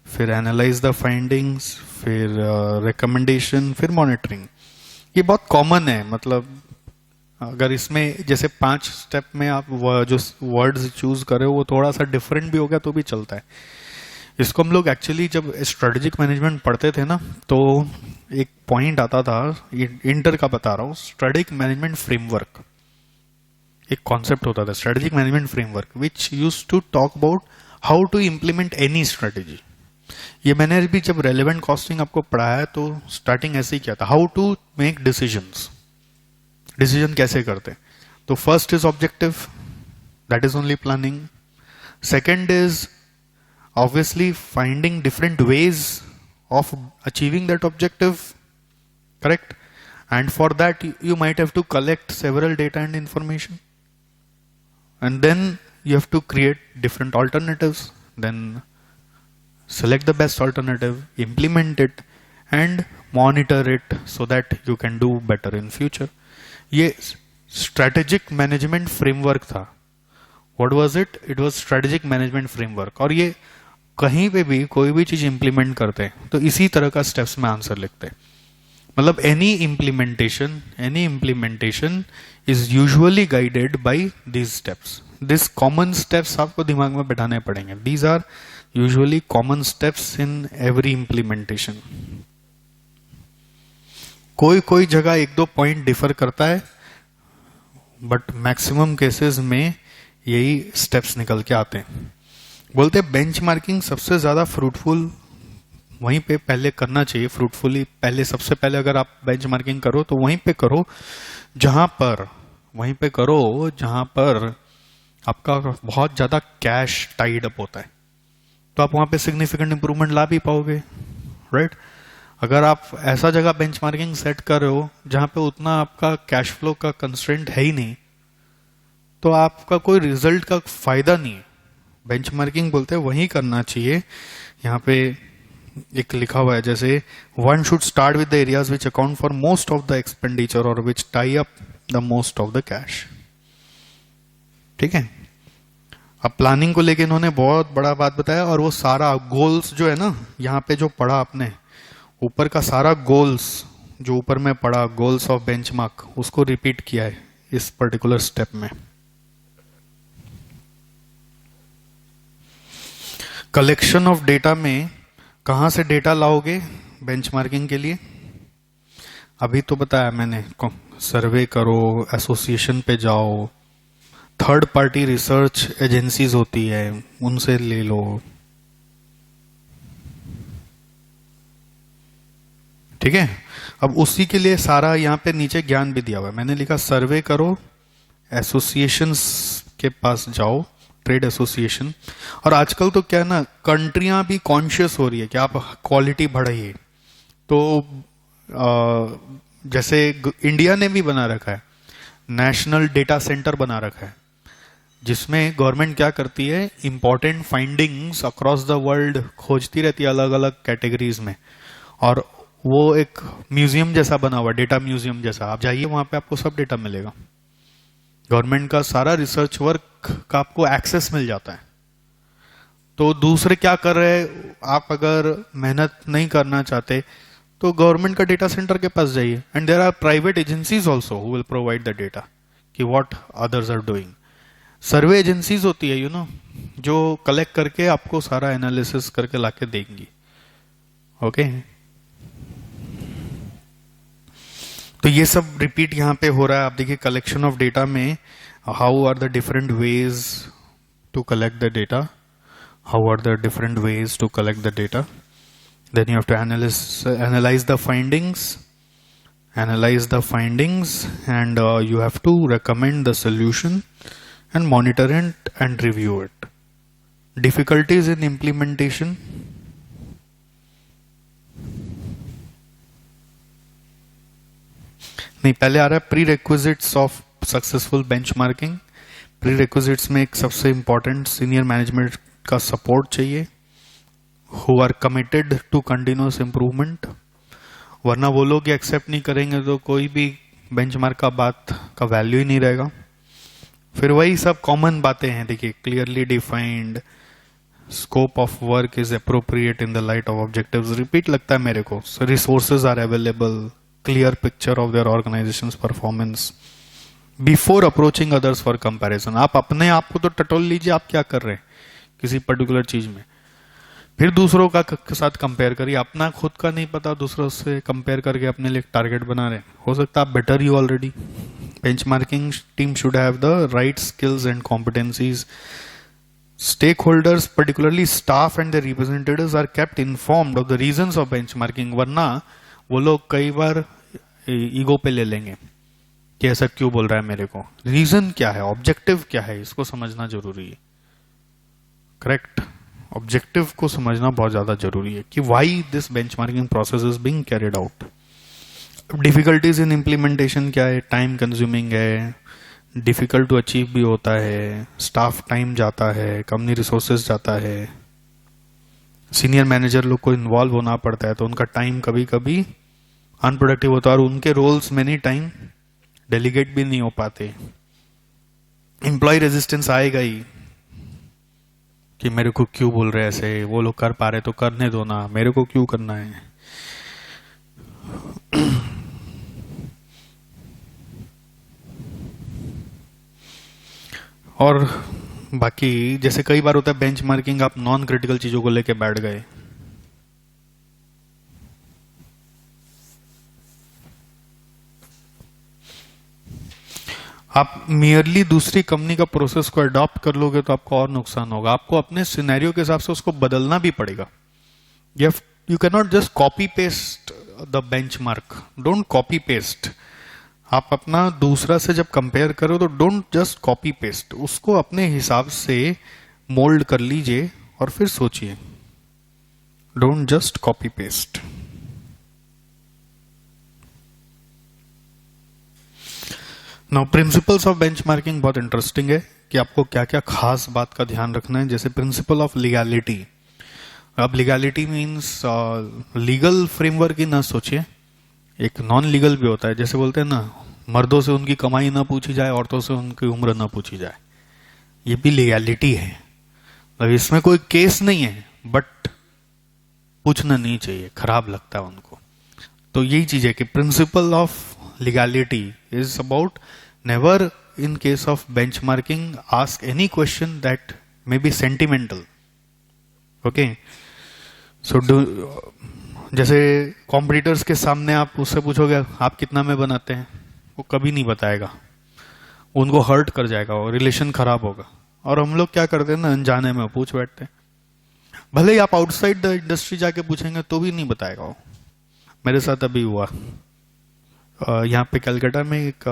फिर एनालाइज द फाइंडिंग्स, फिर रिकमेंडेशन, फिर मॉनिटरिंग। ये बहुत कॉमन है। मतलब अगर इसमें जैसे 5 स्टेप में आप जो वर्ड्स चूज कर रहे हो वो थोड़ा सा डिफरेंट भी हो गया तो भी चलता है। इसको हम लोग एक्चुअली जब स्ट्रेटेजिक मैनेजमेंट पढ़ते थे ना, तो एक पॉइंट आता था, इंटर का बता रहा हूँ, स्ट्रेटेजिक मैनेजमेंट फ्रेमवर्क एक कॉन्सेप्ट होता था, strategic management framework, which use to talk about how to implement any strategy. ये मैंने भी जब रेलेवेंट कॉस्टिंग आपको पढ़ाया तो स्टार्टिंग ऐसे ही किया था, how to make decisions, decision कैसे करते। तो first is objective, that is only planning. Second is obviously finding different ways of achieving that objective, correct? And for that you might have to collect several data and information, and then you have to create different alternatives, then select the best alternative, implement it and monitor it so that you can do better in future. ये strategic management framework था। What was it? It was strategic management framework। और ये कहीं पे भी कोई भी चीज इंप्लीमेंट करते हैं तो इसी तरह का स्टेप्स में आंसर लिखते हैं। मतलब any implementation is usually guided by these steps. This common steps आपको दिमाग में बैठाने पड़ेंगे। These are usually common steps in every implementation. कोई कोई जगह 1-2 पॉइंट डिफर करता है, बट मैक्सिमम केसेस में यही स्टेप्स निकल के आते हैं। बोलते हैं बेंचमार्किंग सबसे ज्यादा फ्रूटफुल वहीं पे पहले करना चाहिए। फ्रूटफुली पहले, सबसे पहले अगर आप बेंचमार्किंग करो तो वहीं पे करो जहां पर आपका बहुत ज्यादा कैश टाइड अप होता है, तो आप वहां पे सिग्निफिकेंट इंप्रूवमेंट ला भी पाओगे, राइट? अगर आप ऐसा जगह बेंचमार्किंग सेट कर रहे हो जहां पे उतना आपका कैश फ्लो का कंस्ट्रेंट है ही नहीं, तो आपका कोई रिजल्ट का फायदा नहीं है। बेंचमार्किंग बोलते हैं वही करना चाहिए। यहाँ पे एक लिखा हुआ है जैसे one should start with the areas which account for most of the expenditure और which tie up the most of the cash. ठीक है। अब प्लानिंग को लेके इन्होंने बहुत बड़ा बात बताया, और वो सारा गोल्स जो है ना, यहाँ पे जो पढ़ा आपने ऊपर का सारा गोल्स जो ऊपर में पढ़ा, गोल्स ऑफ बेंचमार्क, उसको रिपीट किया है इस पर्टिकुलर स्टेप में। कलेक्शन ऑफ डेटा में कहां से डेटा लाओगे बेंचमार्किंग के लिए? अभी तो बताया मैंने, सर्वे करो, एसोसिएशन पे जाओ, थर्ड पार्टी रिसर्च एजेंसीज होती है उनसे ले लो। ठीक है। अब उसी के लिए सारा यहाँ पे नीचे ज्ञान भी दिया हुआ है। मैंने लिखा सर्वे करो, एसोसिएशंस के पास जाओ, ट्रेड एसोसिएशन। और आजकल तो क्या है ना, कंट्रियां भी कॉन्शियस हो रही है कि आप क्वालिटी बढ़ाइए। तो जैसे इंडिया ने भी बना रखा है, नेशनल डेटा सेंटर बना रखा है, जिसमें गवर्नमेंट क्या करती है, important findings across the world खोजती रहती है अलग अलग कैटेगरीज में, और वो एक म्यूजियम जैसा बना हुआ, डेटा म्यूजियम जैसा। आप जाइए वहां पे आपको सब डेटा मिलेगा। गवर्नमेंट का सारा रिसर्च वर्क का आपको एक्सेस मिल जाता है। तो दूसरे क्या कर रहे हैं, आप अगर मेहनत नहीं करना चाहते तो गवर्नमेंट का डेटा सेंटर के पास जाइए, and there are private agencies also who will provide the data कि what others are doing. Survey agencies होती है जो कलेक्ट करके आपको सारा एनालिसिस करके लाके देंगी। ओके तो ये सब रिपीट यहाँ पे हो रहा है। आप देखिए कलेक्शन ऑफ डेटा में how are the different ways to collect the data, how are the different ways to collect the data, then you have to analyze the findings and you have to recommend the solution and monitor it and review it. Difficulties in implementation. नहीं, पहले आ रहा है prerequisites of successful benchmarking. Prerequisites में एक सबसे important senior management का support चाहिए, who are committed to continuous improvement. वरना वो लोग एक्सेप्ट नहीं करेंगे तो कोई भी बेंचमार्क का बात का वैल्यू ही नहीं रहेगा। फिर वही सब कॉमन बातें हैं, देखिए, clearly defined, scope of work is appropriate in the light of objectives, repeat लगता है मेरे को। Resources are available, clear picture of their organisation's performance before approaching others for comparison. आप अपने आप को तो टटोल लीजिए, आप क्या कर रहे हैं किसी पर्टिकुलर चीज में, फिर दूसरों का के साथ कंपेयर करिए। अपना खुद का नहीं पता, दूसरों से कंपेयर करके अपने लिए टारगेट बना रहे हैं। हो सकता है आप better you already. Benchmarking team should have the right skills and competencies. Stakeholders, particularly staff and their representatives, are kept informed of the reasons of benchmarking, वरना वो लोग कई बार ईगो पे ले लेंगे कि ऐसा क्यों बोल रहा है मेरे को। रीजन क्या है, ऑब्जेक्टिव क्या है, इसको समझना जरूरी है। करेक्ट, ऑब्जेक्टिव को समझना बहुत ज्यादा जरूरी है कि why this benchmarking process is being carried out. Difficulties in implementation क्या है, टाइम कंज्यूमिंग है, डिफिकल्ट टू अचीव भी होता है, स्टाफ टाइम जाता है, कंपनी रिसोर्सेज जाता है, सीनियर मैनेजर लोग को इन्वॉल्व होना पड़ता है, तो उनका टाइम कभी कभी अनप्रोडक्टिव होता है और उनके रोल्स मेनी टाइम डेलीगेट भी नहीं हो पाते। एम्प्लॉय रेजिस्टेंस आएगा ही कि मेरे को क्यों बोल रहे ऐसे, वो लोग कर पा रहे तो करने दो ना, मेरे को क्यों करना है। और बाकी जैसे कई बार होता है बेंचमार्किंग, आप नॉन क्रिटिकल चीजों को लेके बैठ गए, आप मियरली दूसरी कंपनी का प्रोसेस को अडॉप्ट कर लोगे तो आपको और नुकसान होगा। आपको अपने सिनेरियो के हिसाब से उसको बदलना भी पड़ेगा। You can not just copy paste the benchmark, don't copy paste. आप अपना दूसरा से जब कंपेयर करो तो डोंट जस्ट कॉपी पेस्ट, उसको अपने हिसाब से मोल्ड कर लीजिए और फिर सोचिए। Don't just copy paste. Now principles of benchmarking बहुत इंटरेस्टिंग है कि आपको क्या क्या खास बात का ध्यान रखना है। जैसे प्रिंसिपल ऑफ लीगैलिटी। अब लीगैलिटी मीन्स लीगल फ्रेमवर्क ही ना सोचिए, एक नॉन लीगल भी होता है। जैसे बोलते हैं ना, मर्दों से उनकी कमाई ना पूछी जाए, औरतों से उनकी उम्र ना पूछी जाए, ये भी लीगैलिटी है। मतलब इसमें कोई केस नहीं है, बट पूछना नहीं चाहिए, खराब लगता है उनको। तो यही चीज है कि principle of legality is about never in case of benchmarking ask any question that may be sentimental. Okay, so जैसे कॉम्पिटिटर्स के सामने आप उससे पूछोगे आप कितना में बनाते हैं, वो कभी नहीं बताएगा, उनको हर्ट कर जाएगा, वो रिलेशन खराब होगा। और हम लोग क्या करते हैं ना, अनजाने में पूछ बैठते हैं। भले ही आप आउटसाइड द इंडस्ट्री जाके पूछेंगे तो भी नहीं बताएगा वो। मेरे साथ अभी हुआ, यहाँ पे कलकत्ता में एक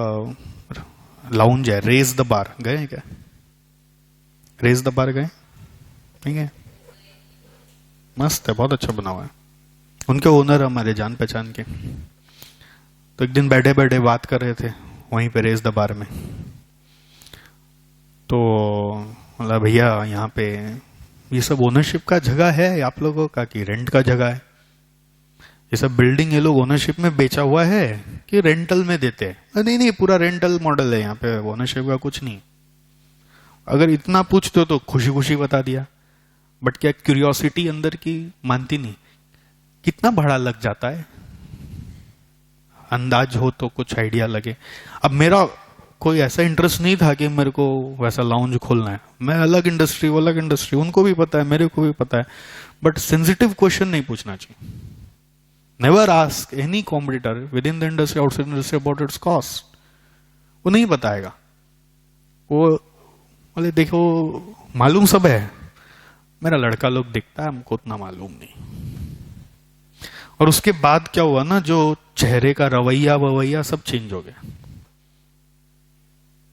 लाउंज है, रेज द बार। गए हैं क्या? रेज द बार गए? नहीं गए? मस्त है, बहुत अच्छा बना हुआ है। उनके ओनर हमारे जान पहचान के। तो एक दिन बैठे बैठे बात कर रहे थे वहीं पे रेज द बार में। तो मतलब भैया यहाँ पे ये सब ओनरशिप का जगह है आप लोगों का कि रेंट का जगह है? ये सब बिल्डिंग ये लोग ओनरशिप में बेचा हुआ है कि रेंटल में देते हैं? नहीं नहीं, पूरा रेंटल मॉडल है यहाँ पे, ओनरशिप का कुछ नहीं। अगर इतना पूछते हो तो खुशी खुशी बता दिया, बट क्या क्यूरियोसिटी अंदर की मानती नहीं। कितना भाड़ा लग जाता है, अंदाज हो तो कुछ आइडिया लगे। अब मेरा कोई ऐसा इंटरेस्ट नहीं था कि मेरे को वैसा लाउंज खोलना है। मैं अलग इंडस्ट्री, वो अलग इंडस्ट्री, उनको भी पता है, मेरे को भी पता है, बट सेंसिटिव क्वेश्चन नहीं पूछना चाहिए। Never ask any competitor with in the industry, outside industry about it's cost. वो नहीं बताएगा। वो बोले देखो मालूम सब है, मेरा लड़का लोग दिखता है, हमको उतना मालूम नहीं। और उसके बाद क्या हुआ ना, जो चेहरे का रवैया सब चेंज हो गया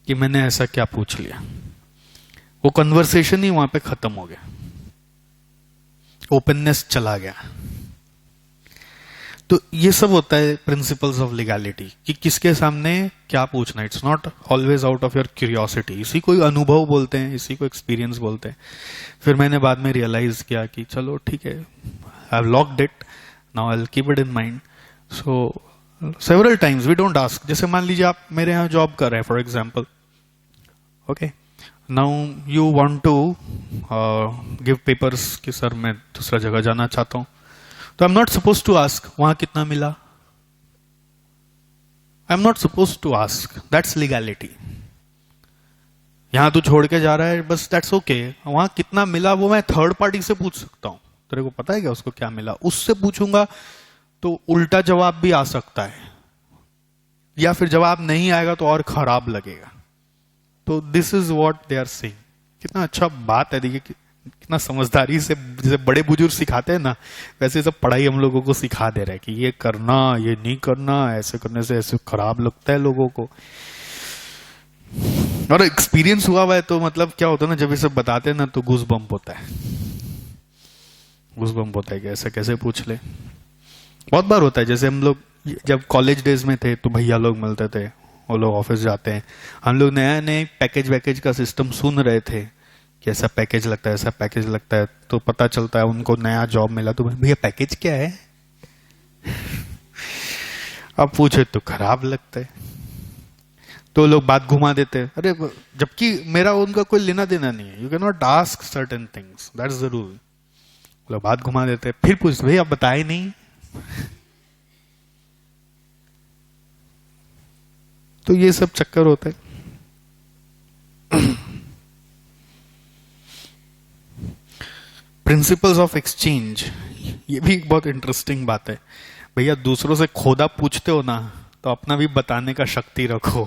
कि मैंने ऐसा क्या पूछ लिया। वो कन्वर्सेशन ही वहां पे खत्म हो गया, ओपननेस चला गया। तो ये सब होता है प्रिंसिपल्स ऑफ लीगैलिटी कि किसके सामने क्या पूछना। It's not always out of your curiosity. इसी को अनुभव बोलते हैं, इसी को एक्सपीरियंस बोलते हैं। फिर मैंने बाद में रियलाइज किया कि चलो ठीक है, I have locked it, now I will keep it in mind. So several times we don't ask. जैसे मान लीजिए आप मेरे यहाँ जॉब कर रहे हैं for example, okay, now you want to give papers कि सर मैं दूसरा जगह जाना चाहता हूं, तो I am not suppose to ask वहां कितना मिला. I am not suppose to ask, that's legality. यहां तू छोड़ के जा रहा है बस, दैट्स ओके. वहां कितना मिला वो मैं थर्ड पार्टी से पूछ सकता हूं. तेरे को पता है क्या उसको क्या मिला, उससे पूछूंगा तो उल्टा जवाब भी आ सकता है, या फिर जवाब नहीं आएगा तो और खराब लगेगा. तो this is what they are saying. कितना अच्छा बात है, देखिए कितना समझदारी से, जैसे बड़े बुजुर्ग सिखाते हैं ना, वैसे सब पढ़ाई हम लोगों को सिखा दे रहा है कि ये करना, ये नहीं करना, ऐसे करने से ऐसे खराब लगता है लोगों को. और एक्सपीरियंस हुआ है तो मतलब क्या होता है ना, जब ये सब बताते हैं ना तो गूज बम्प होता है. गूज बम्प होता है कि ऐसे कैसे पूछ ले. बहुत बार होता है, जैसे हम लोग जब कॉलेज डेज में थे तो भैया लोग मिलते थे, वो लोग ऑफिस जाते हैं, हम लोग नया नए पैकेज वैकेज का सिस्टम सुन रहे थे कि ऐसा पैकेज लगता है, ऐसा पैकेज लगता है, तो पता चलता है उनको नया जॉब मिला तो भैया पैकेज क्या है. अब पूछे तो खराब लगता है, तो लोग बात घुमा देते हैं. अरे जबकि मेरा उनका कोई लेना देना नहीं है. You can not ask certain things, that's the rule. लोग बात घुमा देते हैं, फिर पूछते भैया बताए नहीं. तो ये सब चक्कर होता है. प्रिंसिपल्स ऑफ एक्सचेंज, ये भी एक बहुत इंटरेस्टिंग बात है. भैया दूसरों से खोदा पूछते हो ना तो अपना भी बताने का शक्ति रखो.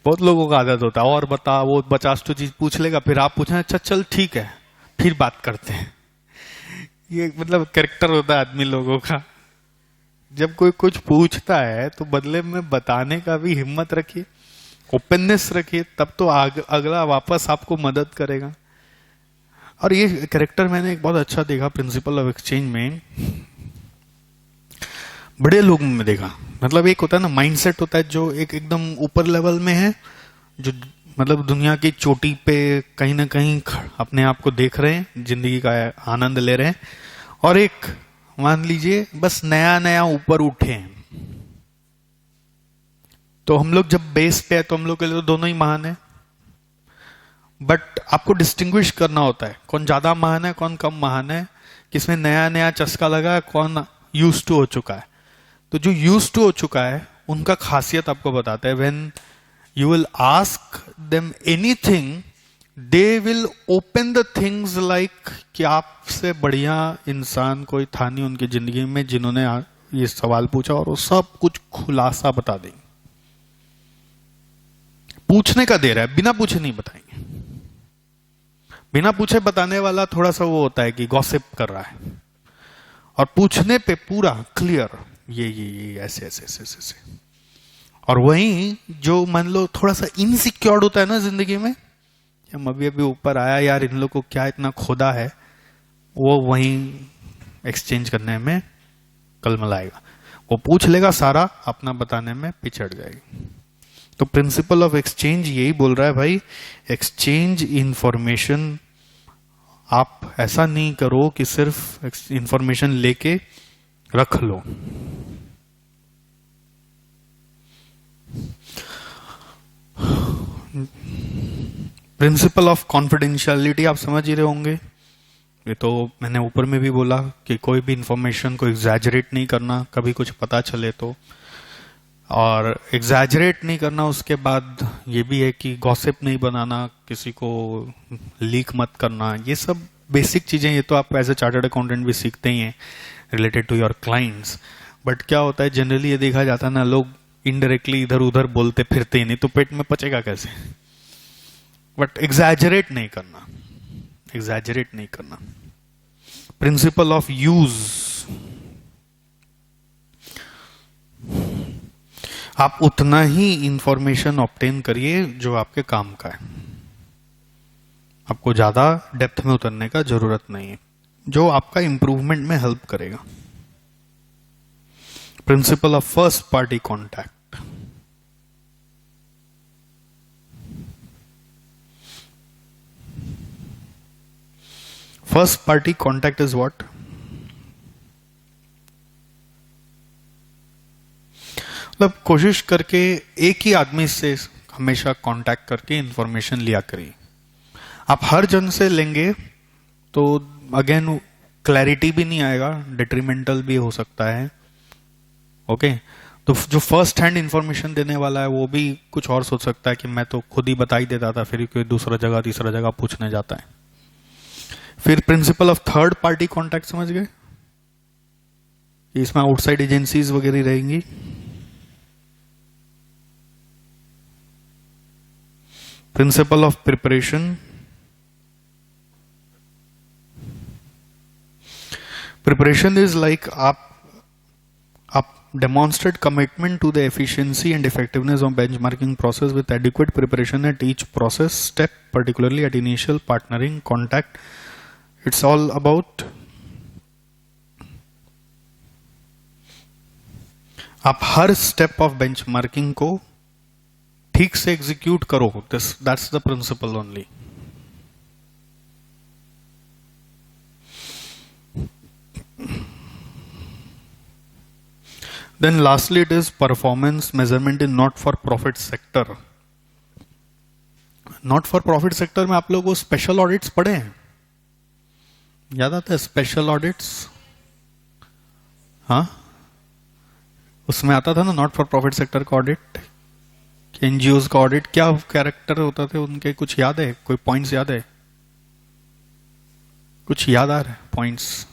बहुत लोगों का आदत होता है और बता, वो 50 तो चीज पूछ लेगा, फिर आप पूछें अच्छा चल ठीक है फिर बात करते हैं. ये मतलब कैरेक्टर होता है आदमी लोगों का. जब कोई कुछ पूछता है तो बदले में बताने का भी हिम्मत रखिए, ओपननेस रखिए, तब तो अगला वापस आपको मदद करेगा. और ये कैरेक्टर मैंने एक बहुत अच्छा देखा प्रिंसिपल ऑफ एक्सचेंज में, बड़े लोगों में देखा. मतलब एक होता है ना माइंडसेट होता है जो एक एकदम ऊपर लेवल में है, जो मतलब दुनिया की चोटी पे कहीं ना कहीं अपने आप को देख रहे हैं, जिंदगी का आनंद ले रहे हैं. और एक मान लीजिए बस नया नया ऊपर उठे हैं. तो हम लोग जब बेस पे है तो हम लोग के लिए तो दोनों ही महान है, बट आपको डिस्टिंग्विश करना होता है कौन ज्यादा महान है कौन कम महान है, किसमें नया नया चस्का लगा है, कौन यूज टू हो चुका है. तो जो यूज टू हो चुका है उनका खासियत आपको बताता है. When you will ask them anything they will open the things like कि आपसे बढ़िया इंसान कोई था नहीं उनकी जिंदगी में जिन्होंने ये सवाल पूछा, और वो सब कुछ खुलासा बता देंगे. पूछने का दे रहा है, बिना पूछे नहीं बताएंगे. बिना पूछे बताने वाला थोड़ा सा वो होता है कि गॉसिप कर रहा है, और पूछने पे पूरा क्लियर ये ऐसे ऐसे ऐसे ऐसे. और वहीं जो मान लो थोड़ा सा इनसिक्योर्ड होता है ना जिंदगी में, हम अभी अभी ऊपर आया यार इन लोग को क्या इतना खोदा है, वो वहीं एक्सचेंज करने में कलमलाएगा. वो पूछ लेगा सारा, अपना बताने में पिछड़ जाएगी. तो प्रिंसिपल ऑफ एक्सचेंज यही बोल रहा है भाई, एक्सचेंज इंफॉर्मेशन. आप ऐसा नहीं करो कि सिर्फ इंफॉर्मेशन लेके रख लो. प्रिंसिपल ऑफ कॉन्फिडेंशियलिटी आप समझ ही रहे होंगे. ये तो मैंने ऊपर में भी बोला कि कोई भी इंफॉर्मेशन को एग्जैजरेट नहीं करना कभी कुछ पता चले तो, और एग्जैजरेट नहीं करना. उसके बाद ये भी है कि गॉसिप नहीं बनाना, किसी को लीक मत करना. ये सब बेसिक चीजें, ये तो आप एज ए चार्टर्ड अकाउंटेंट भी सीखते ही हैं related to your clients. But क्या होता है जनरली ये देखा जाता है ना, लोग इनडायरेक्टली इधर उधर बोलते फिरते ही नहीं, तो पेट में पचेगा कैसे. बट एग्जैजरेट नहीं करना, एग्जैजरेट नहीं करना. प्रिंसिपल ऑफ यूज, आप उतना ही इंफॉर्मेशन ऑब्टेन करिए जो आपके काम का है. आपको ज्यादा डेप्थ में उतरने का जरूरत नहीं है, जो आपका इंप्रूवमेंट में हेल्प करेगा. Principle of first party contact. First party contact is what? मतलब कोशिश करके एक ही आदमी से हमेशा कांटेक्ट करके इंफॉर्मेशन लिया करिए। आप हर जन से लेंगे तो अगेन क्लैरिटी भी नहीं आएगा, डिट्रीमेंटल भी हो सकता है। ओके, तो जो फर्स्ट हैंड इंफॉर्मेशन देने वाला है वो भी कुछ और सोच सकता है कि मैं तो खुद ही बता ही देता था, फिर कोई दूसरा जगह तीसरा जगह पूछने जाता है। फिर principle of third party contact समझ गए, इसमें आउटसाइड एजेंसीज वगैरह रहेंगी। Principle of preparation, preparation is like आप demonstrate commitment to the efficiency and effectiveness of benchmarking process with adequate preparation at each process step, particularly at initial partnering contact. It's all about आप हर step of benchmarking को ठीक से execute करो, that's the principle only. Then lastly it is performance measurement in not for profit sector. Not for profit sector में आप लोग वो special audits पढ़े हैं, याद आता है स्पेशल ऑडिट्स? हाँ, उसमें आता था ना नॉट फॉर प्रॉफिट सेक्टर का ऑडिट, एनजीओ का ऑडिट, क्या कैरेक्टर होता थे उनके, कुछ याद है? कोई पॉइंट्स याद है? कुछ याद आ रहा है पॉइंट्स?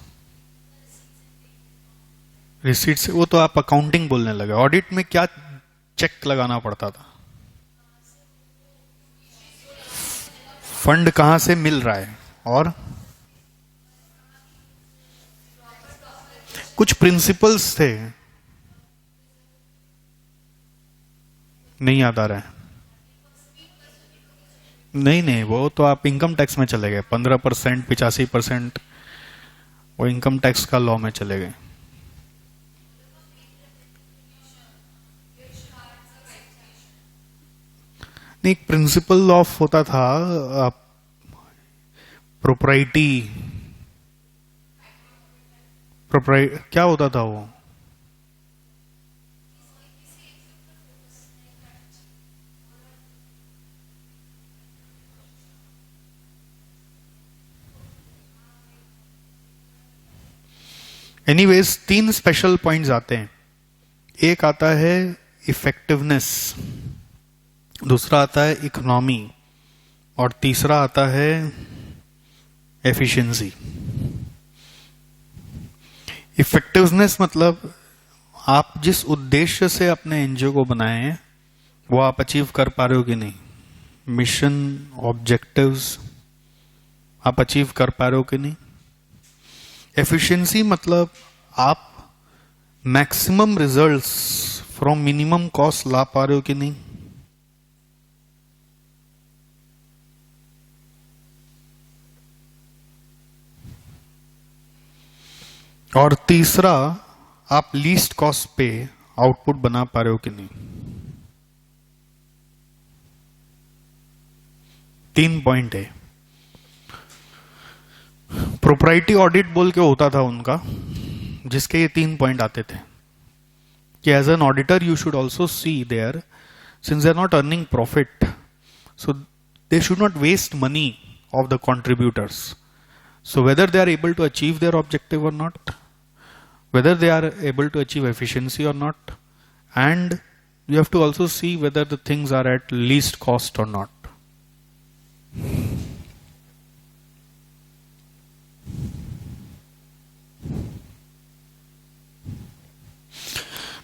रिसीट से वो तो आप अकाउंटिंग बोलने लगे। ऑडिट में क्या चेक लगाना पड़ता था? फंड कहां से मिल रहा है, और कुछ प्रिंसिपल्स थे, नहीं याद आ रहा है। नहीं, वो तो आप इनकम टैक्स में चले गए, 15%, 85%, वो इनकम टैक्स का लॉ में चले गए। एक प्रिंसिपल ऑफ होता था प्रोप्राइटी, क्या होता था वो? एनीवेज 3 स्पेशल पॉइंट्स आते हैं। एक आता है इफेक्टिवनेस, दूसरा आता है इकोनॉमी, और तीसरा आता है एफिशिएंसी। इफेक्टिवनेस मतलब आप जिस उद्देश्य से अपने एनजीओ को बनाए हैं वो आप अचीव कर पा रहे हो कि नहीं, मिशन ऑब्जेक्टिव्स आप अचीव कर पा रहे हो कि नहीं। एफिशिएंसी मतलब आप maximum results from minimum cost ला पा रहे हो कि नहीं। और तीसरा, आप लीस्ट कॉस्ट पे आउटपुट बना पा रहे हो कि नहीं। 3 पॉइंट है। प्रोप्राइटी ऑडिट बोल के होता था उनका, जिसके ये 3 पॉइंट आते थे कि as an auditor you should also see there, since they are not earning profit, so they should not waste money of the contributors, so whether they are able to achieve their objective और not, whether they are able to achieve efficiency or not, and you have to also see whether the things are at least cost or not.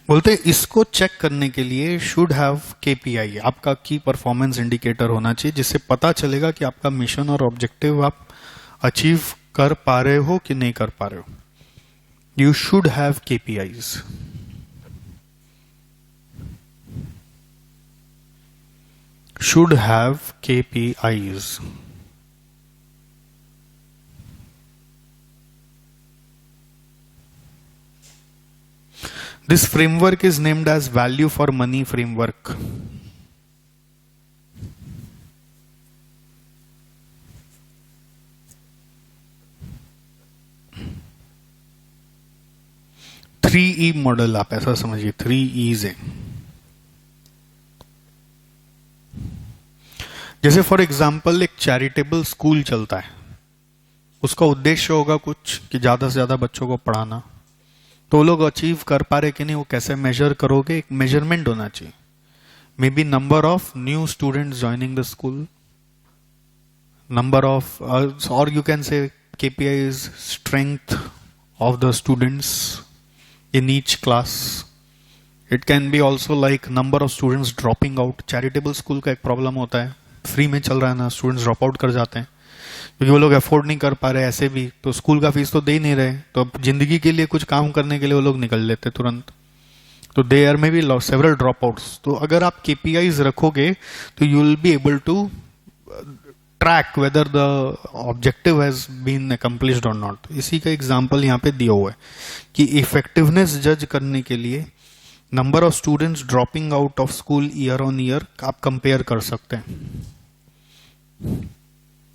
बोलते इसको check करने के लिए should have KPI, आपका की performance indicator होना चाहिए, जिससे पता चलेगा कि आपका मिशन और ऑब्जेक्टिव आप अचीव कर पा रहे हो कि नहीं कर पा रहे हो। You should have KPIs. Should have KPIs. This framework is named as value for money framework. Three E model आप ऐसा समझिए, 3 E's है। जैसे फॉर एग्जाम्पल एक चैरिटेबल स्कूल चलता है, उसका उद्देश्य होगा कुछ कि ज्यादा से ज्यादा बच्चों को पढ़ाना, तो वो लोग अचीव कर पा रहे कि नहीं, वो कैसे मेजर करोगे, एक मेजरमेंट होना चाहिए। May be number of new students joining the school, number of or you can say KPI is strength of the students in each class. It can be also like number of students dropping out. Charitable school का एक problem होता है, free में चल रहा है ना, students drop out कर जाते हैं क्योंकि वो लोग अफोर्ड नहीं कर पा रहे, ऐसे भी तो स्कूल का फीस तो दे ही नहीं रहे, तो अब जिंदगी के लिए कुछ काम करने के लिए वो लोग निकल लेते तुरंत, तो देयर में भी सेवरल ड्रॉप आउट्स। तो अगर आप KPIs रखोगे तो you will be able to track whether the objective has been accomplished और नॉट। इसी का एग्जांपल यहाँ पे दिया हुआ है कि इफेक्टिवनेस जज करने के लिए number of students dropping out of school year on year आप कंपेयर कर सकते हैं।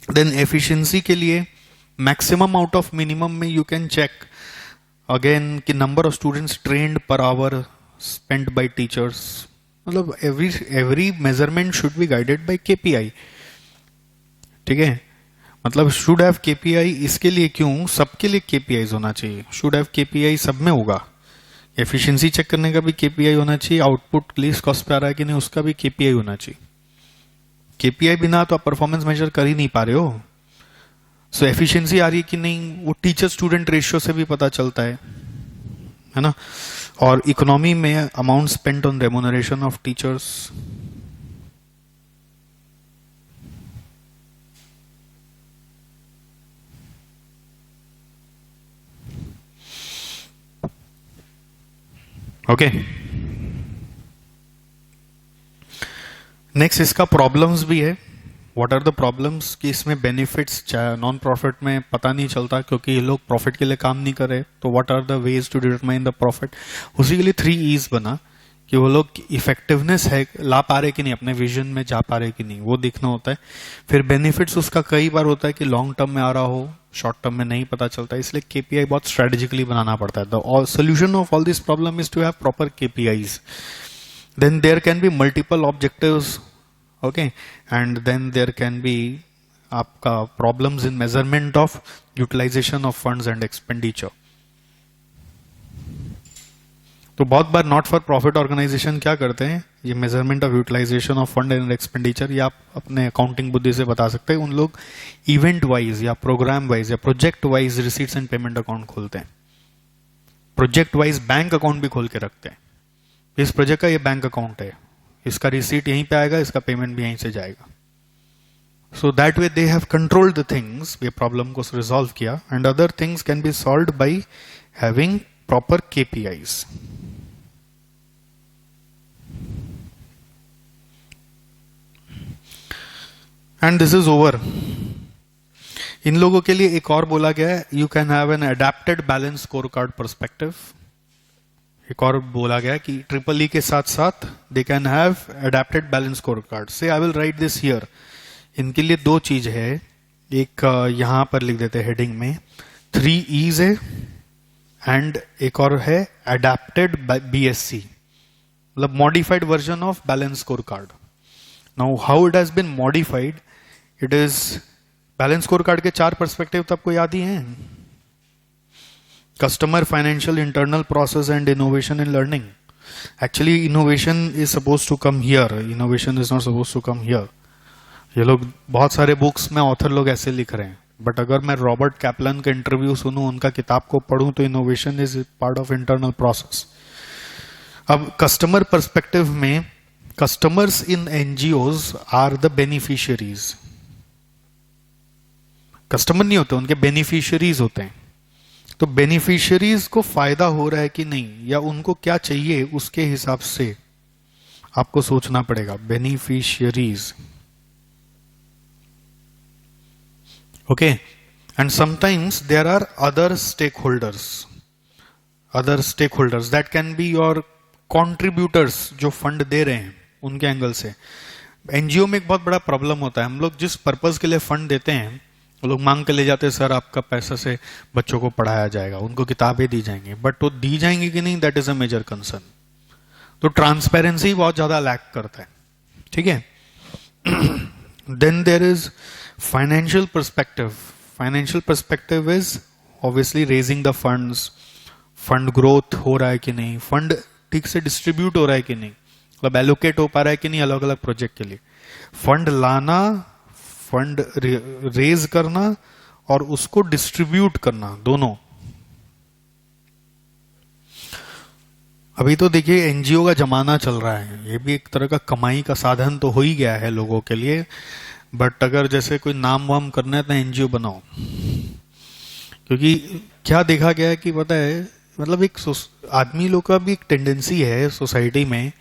देन एफिशिएंसी के लिए मैक्सिमम आउट ऑफ मिनिमम में यू कैन चेक अगेन कि नंबर ऑफ स्टूडेंट्स ट्रेन्ड पर आवर स्पेंट बाय टीचर्स, मतलब every measurement should be guided by KPI। ठीक है, मतलब शुड हैव KPI इसके लिए क्यों, सबके लिए KPIs होना चाहिए, शुड हैव KPI सब में होगा। एफिशिएंसी चेक करने का भी KPI होना चाहिए, आउटपुट लीस्ट कॉस्ट पे आ रहा है कि नहीं उसका भी KPI होना चाहिए। KPI बिना तो आप परफॉर्मेंस मेजर कर ही नहीं पा रहे हो। सो एफिशिएंसी आ रही है कि नहीं, वो टीचर स्टूडेंट रेशियो से भी पता चलता है ना। और इकोनॉमी में amount spent on remuneration of teachers, okay. Next इसका प्रॉब्लम्स भी है। व्हाट आर द प्रॉब्लम्स, कि इसमें बेनिफिट्स नॉन प्रॉफिट में पता नहीं चलता क्योंकि ये लोग प्रॉफिट के लिए काम नहीं कर रहे, तो what are the ways to determine the profit. उसी के लिए 3 E's बना कि वो लोग इफेक्टिवनेस है ला पा रहे कि नहीं, अपने विजन में जा पा रहे कि नहीं, वो देखना होता है। फिर बेनिफिट्स उसका कई बार होता है कि लॉन्ग टर्म में आ रहा हो, शॉर्ट टर्म में नहीं पता चलता, इसलिए KPI बहुत स्ट्रेटेजिकली बनाना पड़ता है। The solution of all this problem is to have proper KPIs। Then there can be multiple objectives, okay, and then there can be आपका problems in measurement of utilisation of funds and expenditure. तो बहुत बार not for profit organisation क्या करते हैं, ये measurement of utilisation of fund and expenditure, ये आप अपने अकाउंटिंग बुद्धि से बता सकते हैं। उन लोग इवेंट वाइज या प्रोग्राम वाइज या project wise receipts and payment account खोलते हैं, प्रोजेक्ट वाइज बैंक अकाउंट भी खोल के रखते हैं। इस प्रोजेक्ट का ये बैंक अकाउंट है, इसका रिसीट यहीं पे आएगा, इसका पेमेंट भी यहीं से जाएगा। So that way they have controlled the things, ये प्रॉब्लम को रिजॉल्व किया, and other things can be solved by having proper KPIs। And this is over. इन लोगों के लिए एक और बोला गया है, you can have an adapted balance score card perspective. एक और बोला गया है कि EEE के साथ साथ they can have adapted balance score card. So I will write this here. इनके लिए 2 चीज है, एक यहां पर लिख देते हैं हेडिंग में, 3 E's है, एंड एक और है अडेप्टेड BSC, मतलब modified version of balance score card. Now how it has been modified, it is balance score card के 4 पर्सपेक्टिव तो आपको याद ही हैं, customer, financial, internal process and innovation in learning. Actually innovation is suppose to come here, innovation is not suppose to come here. ये लोग बहुत सारे बुक्स में ऑथर लोग ऐसे लिख रहे हैं, बट अगर मैं रॉबर्ट कैपलन का इंटरव्यू सुनूं, उनका किताब को पढ़ूं, तो innovation is part of internal process. अब कस्टमर पर्सपेक्टिव में, customers in NGOs are the beneficiaries. Customer नहीं होते, उनके बेनिफिशियरीज होते हैं। तो बेनिफिशियरीज को फायदा हो रहा है कि नहीं, या उनको क्या चाहिए, उसके हिसाब से आपको सोचना पड़ेगा। Beneficiaries, okay, and sometimes there are other stake holders that can be your contributors, जो फंड दे रहे हैं उनके एंगल से। NGO में एक बहुत बड़ा प्रॉब्लम होता है, हम लोग जिस पर्पज के लिए फंड देते हैं, वो लोग मांग के ले जाते हैं, सर आपका पैसा से बच्चों को पढ़ाया जाएगा, उनको किताबें दी जाएंगी, बट वो दी जाएंगी कि नहीं, that is a major concern. तो ट्रांसपेरेंसी बहुत ज्यादा लैक करता है, ठीक है। Then there is financial perspective. Financial perspective is obviously raising the funds. Fund growth हो रहा है कि नहीं, फंड ठीक से डिस्ट्रीब्यूट हो रहा है कि नहीं, मतलब एलोकेट हो पा रहा है कि नहीं अलग अलग प्रोजेक्ट के लिए, फंड लाना, फंड रेज करना और उसको डिस्ट्रीब्यूट करना, दोनों। अभी तो देखिए एनजीओ का जमाना चल रहा है, ये भी एक तरह का कमाई का साधन तो हो ही गया है लोगों के लिए, बट अगर जैसे कोई नाम वाम करना है तो एनजीओ बनाओ। क्योंकि क्या देखा गया है कि पता है, मतलब एक आदमी लोग का भी एक टेंडेंसी है सोसाइटी में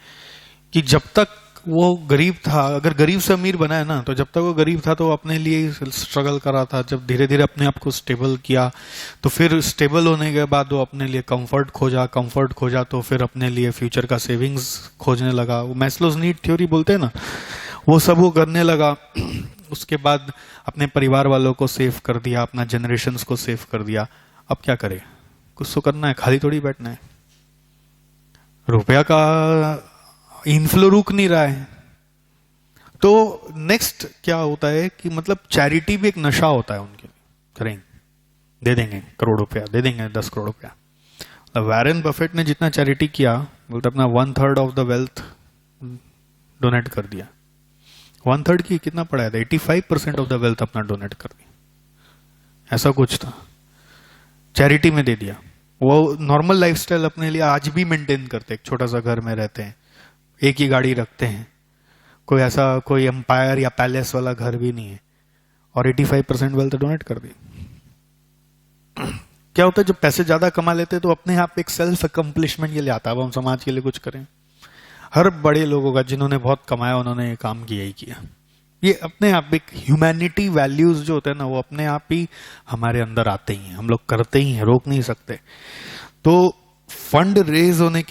कि जब तक वो गरीब था, अगर गरीब से अमीर बना है ना, तो जब तक वो गरीब था तो अपने लिए स्ट्रगल करा था, जब धीरे धीरे अपने आप को स्टेबल किया तो फिर स्टेबल होने के बाद वो अपने लिए कंफर्ट खोजा तो फिर अपने लिए फ्यूचर का सेविंग्स खोजने लगा। वो मैस्लोज नीड थ्योरी बोलते हैं ना, वो सब वो करने लगा। उसके बाद अपने परिवार वालों को सेव कर दिया, अपना जनरेशन्स को सेव कर दिया। अब क्या करे, कुछ तो करना है, खाली थोड़ी बैठना है। रुपया का इनफ्लो रुक नहीं रहा है। तो नेक्स्ट क्या होता है कि मतलब चैरिटी भी एक नशा होता है उनके लिए, करेंगे, दे देंगे करोड़ रुपया, दे देंगे 10 करोड़ रुपया। वैरेन बफेट ने जितना चैरिटी किया, बोलते अपना 1/3 ऑफ द वेल्थ डोनेट कर दिया। 1/3 की कितना पड़ा है, 85% ऑफ द वेल्थ अपना डोनेट कर दिया, ऐसा कुछ था, चैरिटी में दे दिया। वो नॉर्मल लाइफस्टाइल अपने लिए आज भी मेंटेन करते हैं, एक छोटा सा घर में रहते हैं, एक ही गाड़ी रखते हैं, कोई ऐसा कोई एम्पायर या पैलेस वाला घर भी नहीं है, और 85% वेल्थ डोनेट कर दी। क्या होता है, जब पैसे ज्यादा कमा लेते हैं तो अपने आप एक सेल्फ अकम्प्लिशमेंट के लिए आता है, अब हम समाज के लिए कुछ करें। हर बड़े लोगों का जिन्होंने बहुत कमाया उन्होंने ये काम किया ही किया। ये अपने आप एक ह्यूमैनिटी वैल्यूज जो होते हैं ना, वो अपने आप ही हमारे अंदर आते ही हैं, हम लोग करते ही हैं, रोक नहीं सकते। तो फंड रेज होने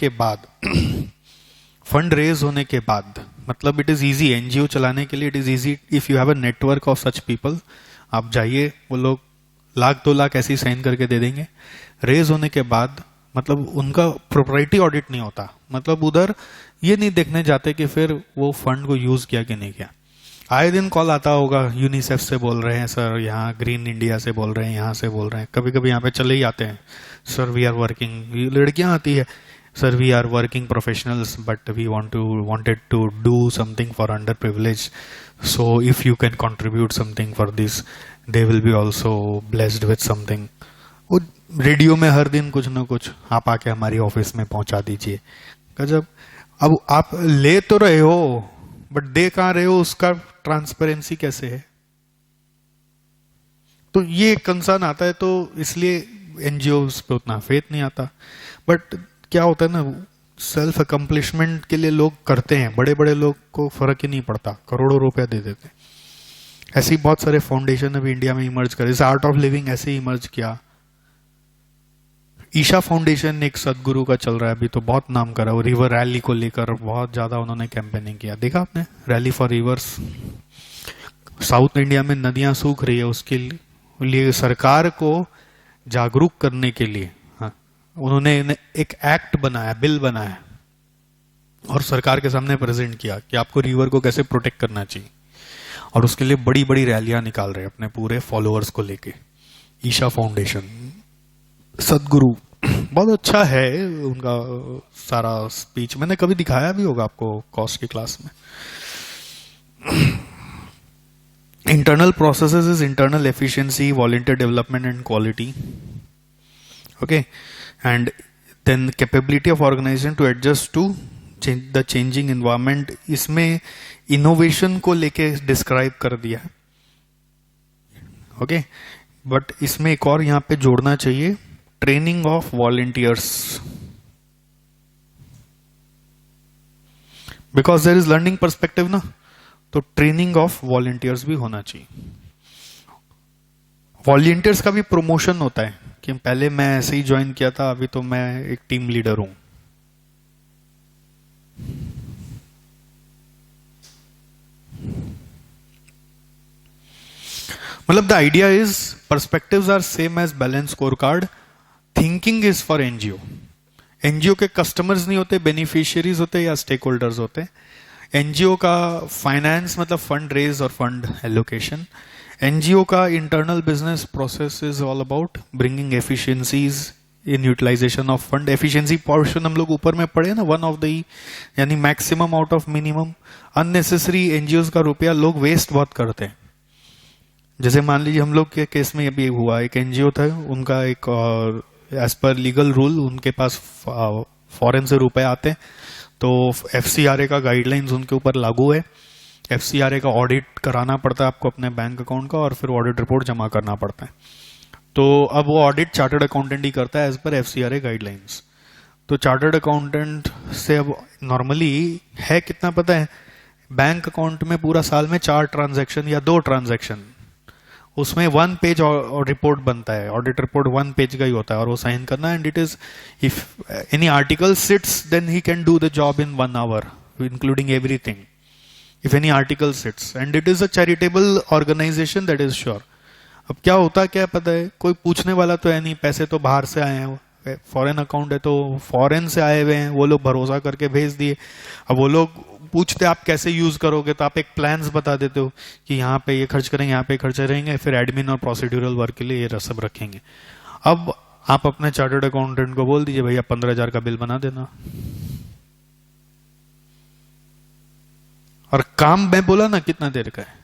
के बाद मतलब इट इज इजी, एनजीओ चलाने के लिए it is easy if you have a network of such people. आप जाइए, वो लोग 1-2 लाख ऐसे ही साइन करके दे देंगे। रेज होने के बाद मतलब उनका प्रोप्राइटी ऑडिट नहीं होता, मतलब उधर ये नहीं देखने जाते कि फिर वो फंड को यूज किया कि नहीं किया। आए दिन कॉल आता होगा, यूनिसेफ से बोल रहे हैं सर, यहाँ ग्रीन इंडिया से बोल रहे हैं, यहाँ से बोल रहे हैं, कभी कभी यहाँ पे चले ही आते हैं, सर वी आर वर्किंग, लड़कियां आती है, sir we are working professionals but we wanted to do something for under privilege, so if you can contribute something for this they will be also blessed with something. वो radio में हर दिन कुछ ना कुछ, आप आके हमारी ऑफिस में पहुंचा दीजिए। गजब। अब आप ले तो रहे हो बट दे कहां रहे हो, उसका ट्रांसपेरेंसी कैसे है? तो ये कंसर्न आता है, तो इसलिए एनजीओ पे उतना फेथ नहीं आता। बट क्या होता है ना, सेल्फ अकम्प्लिशमेंट के लिए लोग करते हैं, बड़े बड़े लोग को फर्क ही नहीं पड़ता, करोड़ों रुपया दे देते। ऐसे ही बहुत सारे फाउंडेशन अभी इंडिया में इमर्ज करे, जैसे आर्ट ऑफ लिविंग ऐसे ही इमर्ज किया। ईशा फाउंडेशन एक सदगुरु का चल रहा है अभी, तो बहुत नाम करा, वो रिवर रैली को लेकर बहुत ज्यादा उन्होंने कैंपेनिंग किया, देखा आपने, rally for reverse. South India में नदियां सूख रही है, उसके लिए सरकार को जागरूक करने के लिए उन्होंने एक एक्ट बनाया, बिल बनाया और सरकार के सामने प्रेजेंट किया कि आपको रिवर को कैसे प्रोटेक्ट करना चाहिए, और उसके लिए बड़ी बड़ी रैलियां निकाल रहे हैं अपने पूरे फॉलोअर्स को लेके। ईशा फाउंडेशन, सदगुरु, बहुत अच्छा है उनका सारा स्पीच, मैंने कभी दिखाया भी होगा आपको कॉस्ट की क्लास में। Internal processes is internal efficiency, volunteer development and quality, okay, and then capability of organisation to adjust to the changing environment. इसमें इनोवेशन को लेके डिस्क्राइब कर दिया है, ओके, बट इसमें एक और यहां पे जोड़ना चाहिए, training of volunteers, because there is learning perspective ना, तो ट्रेनिंग ऑफ वॉलंटियर्स भी होना चाहिए। वॉलंटियर्स का भी प्रमोशन होता है कि पहले मैं ऐसे ही ज्वाइन किया था, अभी तो मैं एक टीम लीडर हूं। मतलब the idea is perspectives are same as balance score card, thinking is for NGO. NGO के कस्टमर्स नहीं होते, बेनिफिशियरीज होते या स्टेक होल्डर्स होते। एनजीओ का फाइनेंस मतलब फंड रेज और फंड एलोकेशन। एनजीओ का internal business process is all about bringing efficiencies in utilisation of fund. Efficiency portion हम लोग ऊपर में पढ़े ना, वन ऑफ द, यानी maximum out of minimum. Unnecessary NGO का रुपया लोग वेस्ट बहुत करते हैं। जैसे मान लीजिए हम लोग के केस में अभी हुआ, एक एनजीओ था, उनका एक एज पर लीगल रूल उनके पास फॉरेन से रुपए आते हैं, तो एफसीआरए का गाइडलाइंस उनके ऊपर लागू है। एफसीआरए का ऑडिट कराना पड़ता है आपको अपने बैंक अकाउंट का, और फिर ऑडिट रिपोर्ट जमा करना पड़ता है। तो अब वो ऑडिट चार्टर्ड अकाउंटेंट ही करता है एज पर एफसीआरए गाइडलाइंस। तो चार्टर्ड अकाउंटेंट से अब नॉर्मली है कितना पता है, बैंक अकाउंट में पूरा साल में 4 ट्रांजैक्शन या 2 ट्रांजैक्शन, उसमें 1 पेज रिपोर्ट बनता है, ऑडिट रिपोर्ट 1 पेज का ही होता है, और वो साइन करना। And it is if any article sits then he can do the job in 1 hour including everything, if any article sits. And it is a charitable organisation, that is sure. अब क्या होता है क्या पता है, कोई पूछने वाला तो है नहीं, पैसे तो बाहर से आए हैं, फॉरेन अकाउंट है तो फॉरेन से आए हुए हैं, वो लोग भरोसा करके भेज दिए। अब वो लोग पूछते आप कैसे यूज करोगे, तो आप एक प्लान्स बता देते हो कि यहाँ पे ये खर्च करेंगे, यहाँ पे खर्च करेंगे, फिर एडमिन और प्रोसीड्यूरल वर्क के लिए ये सब रखेंगे। अब आप अपने चार्टर्ड अकाउंटेंट को बोल दीजिए भैया 15,000 का बिल बना देना, और काम मैं बोला ना कितना देर का है,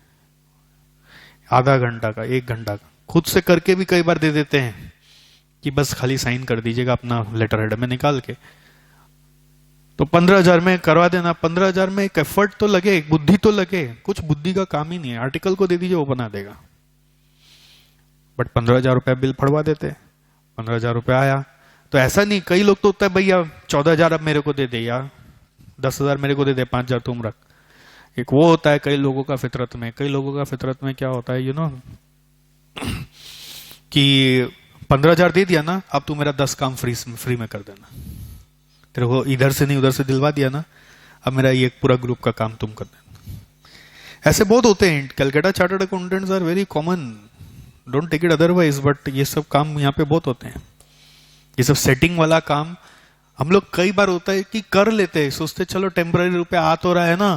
आधा घंटा का, 1 घंटा का, खुद से करके भी कई बार दे देते हैं कि बस खाली साइन कर दीजिएगा अपना लेटर हेड में निकाल के। तो 15,000 में करवा देना। 15,000 में एक एफर्ट तो लगे, एक बुद्धि तो लगे, कुछ बुद्धि का काम ही नहीं है। आर्टिकल को दे दीजिए वो बना देगा, बट 15,000 रुपया बिल फड़वा देते। 15,000 रुपया आया तो ऐसा नहीं, कई लोग तो होता है भैया 14,000 अब मेरे को दे दे, या 10,000 मेरे को दे दे, 5,000 तुम रख। एक वो होता है कई लोगों का फितरत में। कई लोगों का फितरत में क्या होता है, यू नो, कि 15,000 दे दिया ना, अब तू मेरा 10 काम फ्री में कर देना, तेरे को इधर से नहीं उधर से दिलवा दिया ना, अब मेरा ये पूरा ग्रुप का काम तुम कर देना। ऐसे बहुत होते हैं। Calcutta chartered accountants are very common, don't take it otherwise, but ये सब काम यहाँ पे बहुत होते हैं। ये सब सेटिंग वाला काम हम लोग कई बार होता है कि कर लेते हैं, सोचते चलो टेम्पररी रुपया आ तो रहा है ना।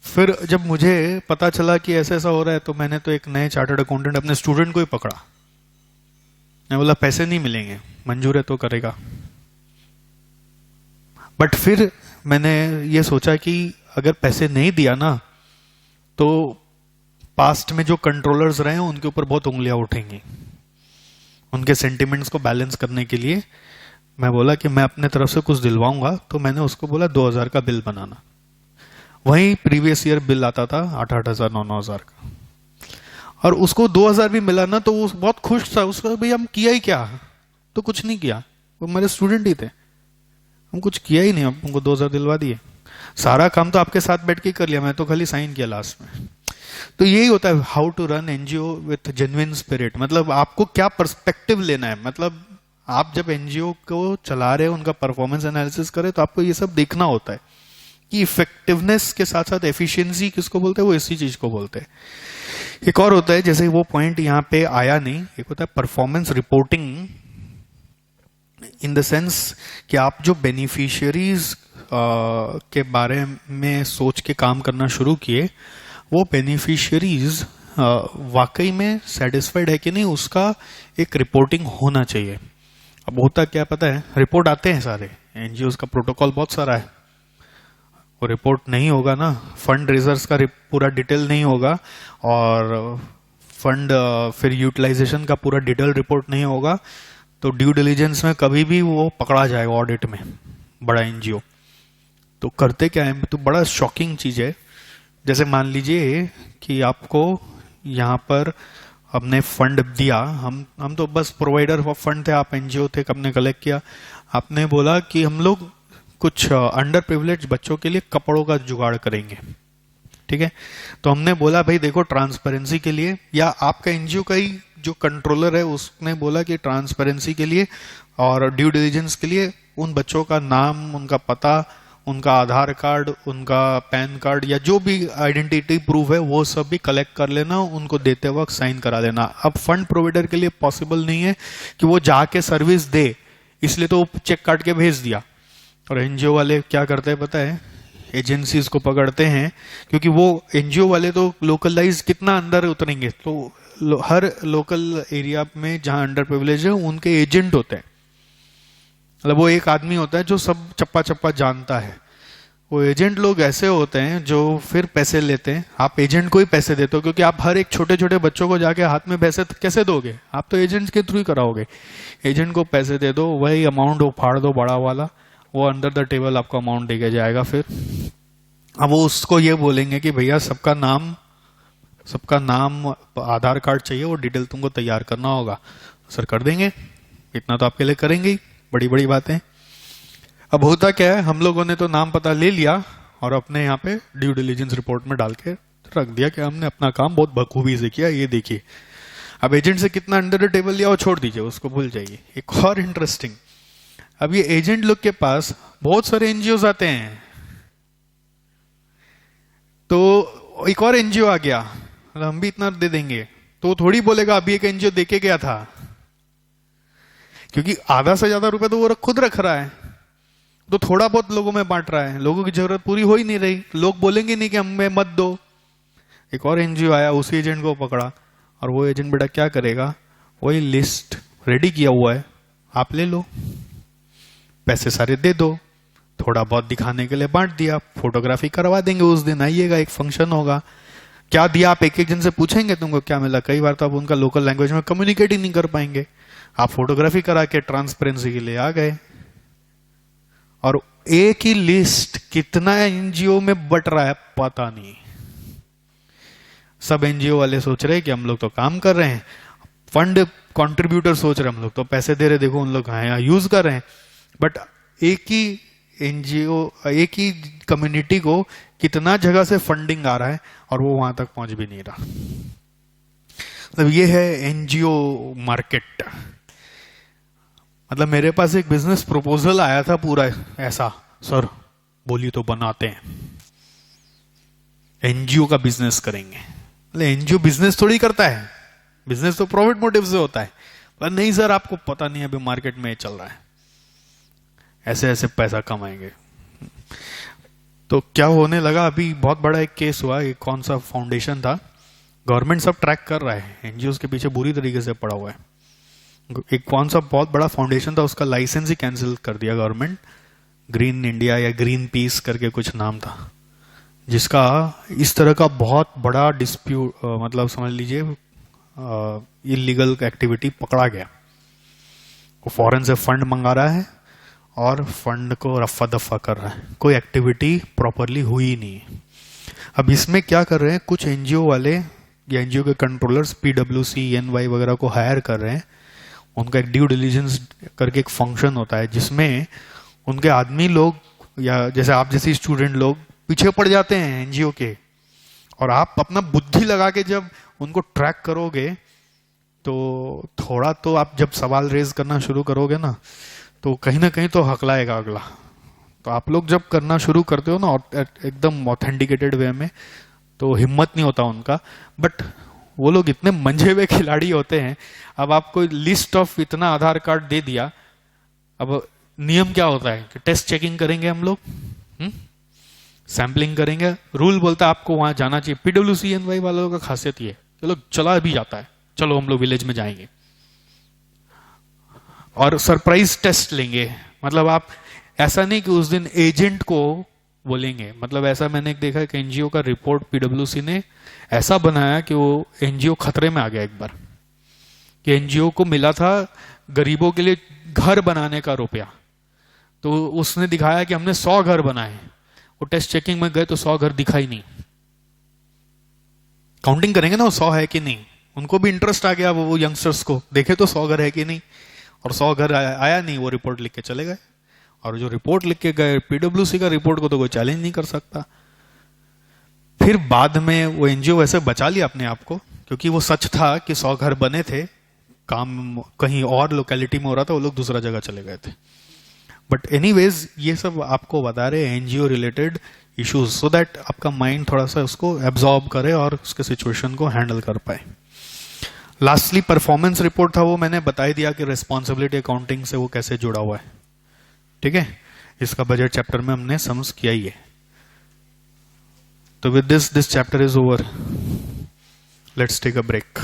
फिर जब मुझे पता चला कि ऐसा ऐसा हो रहा है, तो मैंने तो एक नए चार्टर्ड अकाउंटेंट अपने स्टूडेंट को ही पकड़ा। मैं बोला पैसे नहीं मिलेंगे, मंजूर है तो करेगा। बट फिर मैंने ये सोचा कि अगर पैसे नहीं दिया ना, तो पास्ट में जो कंट्रोलर्स रहे हैं उनके ऊपर बहुत उंगलियां उठेंगी। उनके सेंटिमेंट्स को बैलेंस करने के लिए मैं बोला कि मैं अपने तरफ से कुछ दिलवाऊंगा। तो मैंने उसको बोला 2,000 का बिल बनाना। वहीं प्रीवियस ईयर बिल आता था 8,000 9,000 का, और उसको 2,000 भी मिला ना, तो वो बहुत खुश था। उसको भाई हम किया ही क्या, तो कुछ नहीं किया, वो मेरे स्टूडेंट ही थे, हम कुछ किया ही नहीं, हम उनको 2,000 दिलवा दिए। सारा काम तो आपके साथ बैठ के कर लिया, मैं तो खाली साइन किया लास्ट में। तो यही होता है how to run NGO with genuine spirit. मतलब आपको क्या पर्सपेक्टिव लेना है, मतलब आप जब एनजीओ को चला रहे हो, उनका परफॉर्मेंस एनालिसिस करें, तो आपको ये सब देखना होता है कि इफेक्टिवनेस के साथ साथ एफिशिएंसी किसको बोलते हैं, वो इसी चीज को बोलते हैं। एक और होता है, जैसे वो पॉइंट यहाँ पे आया नहीं, एक होता है performance reporting, in the sense कि आप जो बेनिफिशियरीज के बारे में सोच के काम करना शुरू किए, वो बेनिफिशियरीज वाकई में सेटिस्फाइड है कि नहीं, उसका एक रिपोर्टिंग होना चाहिए। अब होता क्या पता है, रिपोर्ट आते हैं सारे एनजीओ का, प्रोटोकॉल बहुत सारा है, वो रिपोर्ट नहीं होगा ना, फंड रेजर्स का पूरा डिटेल नहीं होगा, और फंड फिर यूटिलाइजेशन का पूरा डिटेल रिपोर्ट नहीं होगा, तो ड्यू डिलीजेंस में कभी भी वो पकड़ा जाएगा ऑडिट में, बड़ा एनजीओ। तो करते क्या है, तो बड़ा शॉकिंग चीज है। जैसे मान लीजिए कि आपको यहाँ पर हमने फंड दिया, हम तो बस प्रोवाइडर ऑफ फंड थे, आप एनजीओ थे, हमने कलेक्ट किया। आपने बोला कि हम लोग कुछ अंडर प्रिविलेज बच्चों के लिए कपड़ों का जुगाड़ करेंगे, ठीक है। तो हमने बोला भाई देखो ट्रांसपेरेंसी के लिए, या आपका एनजीओ का ही जो कंट्रोलर है उसने बोला कि ट्रांसपेरेंसी के लिए और ड्यू डिलिजेंस के लिए उन बच्चों का नाम, उनका पता, उनका आधार कार्ड, उनका पैन कार्ड, या जो भी आइडेंटिटी प्रूफ है वो सब भी कलेक्ट कर लेना, उनको देते वक्त साइन करा देना। अब फंड प्रोवाइडर के लिए पॉसिबल नहीं है कि वो जाके सर्विस दे, इसलिए तो चेक काट के भेज दिया। और एनजीओ वाले क्या करते हैं पता है, एजेंसीज को पकड़ते हैं, क्योंकि वो एनजीओ वाले तो लोकलाइज कितना अंदर उतरेंगे, तो हर लोकल एरिया में जहां अंडर प्रिविलेज है उनके एजेंट होते हैं। मतलब वो एक आदमी होता है जो सब चप्पा चप्पा जानता है। वो एजेंट लोग ऐसे होते हैं जो फिर पैसे लेते हैं। आप एजेंट को ही पैसे देते हो, क्योंकि आप हर एक छोटे छोटे बच्चों को जाके हाथ में पैसे कैसे दोगे, आप तो एजेंट के थ्रू ही कराओगे। एजेंट को पैसे दे दो, वही अमाउंट वो फाड़ दो बड़ा वाला, वो अंडर द टेबल आपको अमाउंट देके जाएगा। फिर अब वो उसको ये बोलेंगे कि भैया सबका नाम आधार कार्ड चाहिए, वो डिटेल तुमको तैयार करना होगा। सर कर देंगे, इतना तो आपके लिए करेंगे ही, बड़ी बड़ी बातें। अब होता क्या है, हम लोगों ने तो नाम पता ले लिया और अपने यहाँ पे ड्यू डिलिजेंस रिपोर्ट में डाल के रख दिया कि हमने अपना काम बहुत बखूबी से किया, ये देखिए। अब एजेंट से कितना अंडर द टेबल लिया वो छोड़ दीजिए, उसको भूल जाइए। एक और इंटरेस्टिंग, अब ये एजेंट लोग के पास बहुत सारे एनजीओ आते हैं, तो एक और एनजीओ आ गया, हम भी इतना दे देंगे, तो थोड़ी बोलेगा अभी एक एनजीओ देके गया था, क्योंकि आधा से ज्यादा रुपए तो वो खुद रख रहा है, तो थोड़ा बहुत लोगों में बांट रहा है। लोगों की जरूरत पूरी हो ही नहीं रही, लोग बोलेंगे नहीं कि हमें मत दो। एक और एनजीओ आया, उसी एजेंट को पकड़ा, और वो एजेंट बेटा क्या करेगा, वही लिस्ट रेडी किया हुआ है, आप ले लो, पैसे सारे दे दो, थोड़ा बहुत दिखाने के लिए बांट दिया, फोटोग्राफी करवा देंगे, उस दिन आइएगा, एक फंक्शन होगा, क्या दिया आप एक एक जन से पूछेंगे तुमको क्या मिला। कई बार तो आप उनका लोकल लैंग्वेज में कम्युनिकेट ही नहीं कर पाएंगे, आप फोटोग्राफी करा के ट्रांसपेरेंसी के लिए आ गए। और एक ही लिस्ट कितना एनजीओ में बट रहा है पता नहीं। सब एनजीओ वाले सोच रहे हैं कि हम लोग तो काम कर रहे हैं, फंड कंट्रीब्यूटर सोच रहे हैं हम लोग तो पैसे दे रहे, देखो उन लोग यहाँ यूज कर रहे हैं। बट एक ही एनजीओ, एक ही कम्युनिटी को कितना जगह से फंडिंग आ रहा है और वो वहां तक पहुंच भी नहीं रहा। मतलब ये है एनजीओ मार्केट। मतलब मेरे पास एक बिजनेस प्रपोजल आया था पूरा ऐसा, सर बोली तो बनाते हैं, एनजीओ का बिजनेस करेंगे। मतलब एनजीओ बिजनेस थोड़ी करता है, बिजनेस तो प्रॉफिट मोटिव से होता है। पर नहीं सर, आपको पता नहीं अभी मार्केट में चल रहा है, ऐसे ऐसे पैसा कमाएंगे। तो क्या होने लगा, अभी बहुत बड़ा एक केस हुआ, एक कौन सा फाउंडेशन था, गवर्नमेंट सब ट्रैक कर रहा है, एनजीओ के पीछे बुरी तरीके से पड़ा हुआ है। एक कौन सा बहुत बड़ा फाउंडेशन था, उसका लाइसेंस ही कैंसिल कर दिया गवर्नमेंट, ग्रीन इंडिया या ग्रीन पीस करके कुछ नाम था, जिसका इस तरह का बहुत बड़ा डिस्प्यूट, मतलब समझ लीजिए इलीगल एक्टिविटी पकड़ा गया। वो फॉरेन से फंड मंगा रहा है और फंड को रफ्फा दफ्फा कर रहा है, कोई एक्टिविटी प्रॉपरली हुई नहीं। अब इसमें क्या कर रहे हैं, कुछ एनजीओ वाले या एनजीओ के कंट्रोलर्स पीडब्ल्यूसी, एनवाई वगैरह को हायर कर रहे हैं। उनका एक ड्यू डिलिजेंस करके एक फंक्शन होता है, जिसमें उनके आदमी लोग या जैसे आप जैसे स्टूडेंट लोग पीछे पड़ जाते हैं एनजीओ के, और आप अपना बुद्धि लगा के जब उनको ट्रैक करोगे तो थोड़ा तो आप जब सवाल रेज करना शुरू करोगे ना, तो कहीं ना कहीं तो हकलाएगा अगला। तो आप लोग जब करना शुरू करते हो ना एकदम ऑथेंटिकेटेड वे में, तो हिम्मत नहीं होता उनका। बट वो लोग इतने मंझे हुए खिलाड़ी होते हैं। अब आपको लिस्ट ऑफ इतना आधार कार्ड दे दिया, अब नियम क्या होता है कि टेस्ट चेकिंग करेंगे हम लोग, सैंपलिंग करेंगे, रूल बोलता है आपको वहां जाना चाहिए। पीडब्ल्यूसी एनवाई वालों का खासियत ये, चलो चला भी जाता है, चलो हम लोग विलेज में जाएंगे और सरप्राइज टेस्ट लेंगे। मतलब आप ऐसा नहीं कि उस दिन एजेंट को बोलेंगे, मतलब ऐसा मैंने देखा कि एनजीओ का रिपोर्ट पीडब्ल्यूसी ने ऐसा बनाया कि वो एनजीओ खतरे में आ गया एक बार, कि एनजीओ को मिला था गरीबों के लिए घर बनाने का रुपया, तो उसने दिखाया कि हमने 100 घर बनाए। वो टेस्ट चेकिंग में गए तो 100 घर दिखा ही नहीं। काउंटिंग करेंगे ना वो 100 है कि नहीं, उनको भी इंटरेस्ट आ गया, वो यंगस्टर्स को देखे तो 100 घर है कि नहीं, और 100 घर आया नहीं, वो रिपोर्ट लिख के चले गए। और जो रिपोर्ट लिख के गए, पीडब्ल्यूसी का रिपोर्ट को तो कोई चैलेंज नहीं कर सकता। फिर बाद में वो एनजीओ वैसे बचा लिया अपने आप को, क्योंकि वो सच था कि 100 घर बने थे, काम कहीं और लोकेलिटी में हो रहा था, वो लोग दूसरा जगह चले गए थे। बट एनीवेज ये सब आपको बता रहे हैं NGO related issues, so that आपका माइंड थोड़ा सा उसको एब्जॉर्ब करे और उसके सिचुएशन को हैंडल कर पाए। लास्टली परफॉर्मेंस रिपोर्ट था, वो मैंने बता ही दिया कि रिस्पॉन्सिबिलिटी अकाउंटिंग से वो कैसे जुड़ा हुआ है। ठीक है, इसका बजट चैप्टर में हमने समझ किया ही है। तो with this chapter is over. Let's take a break.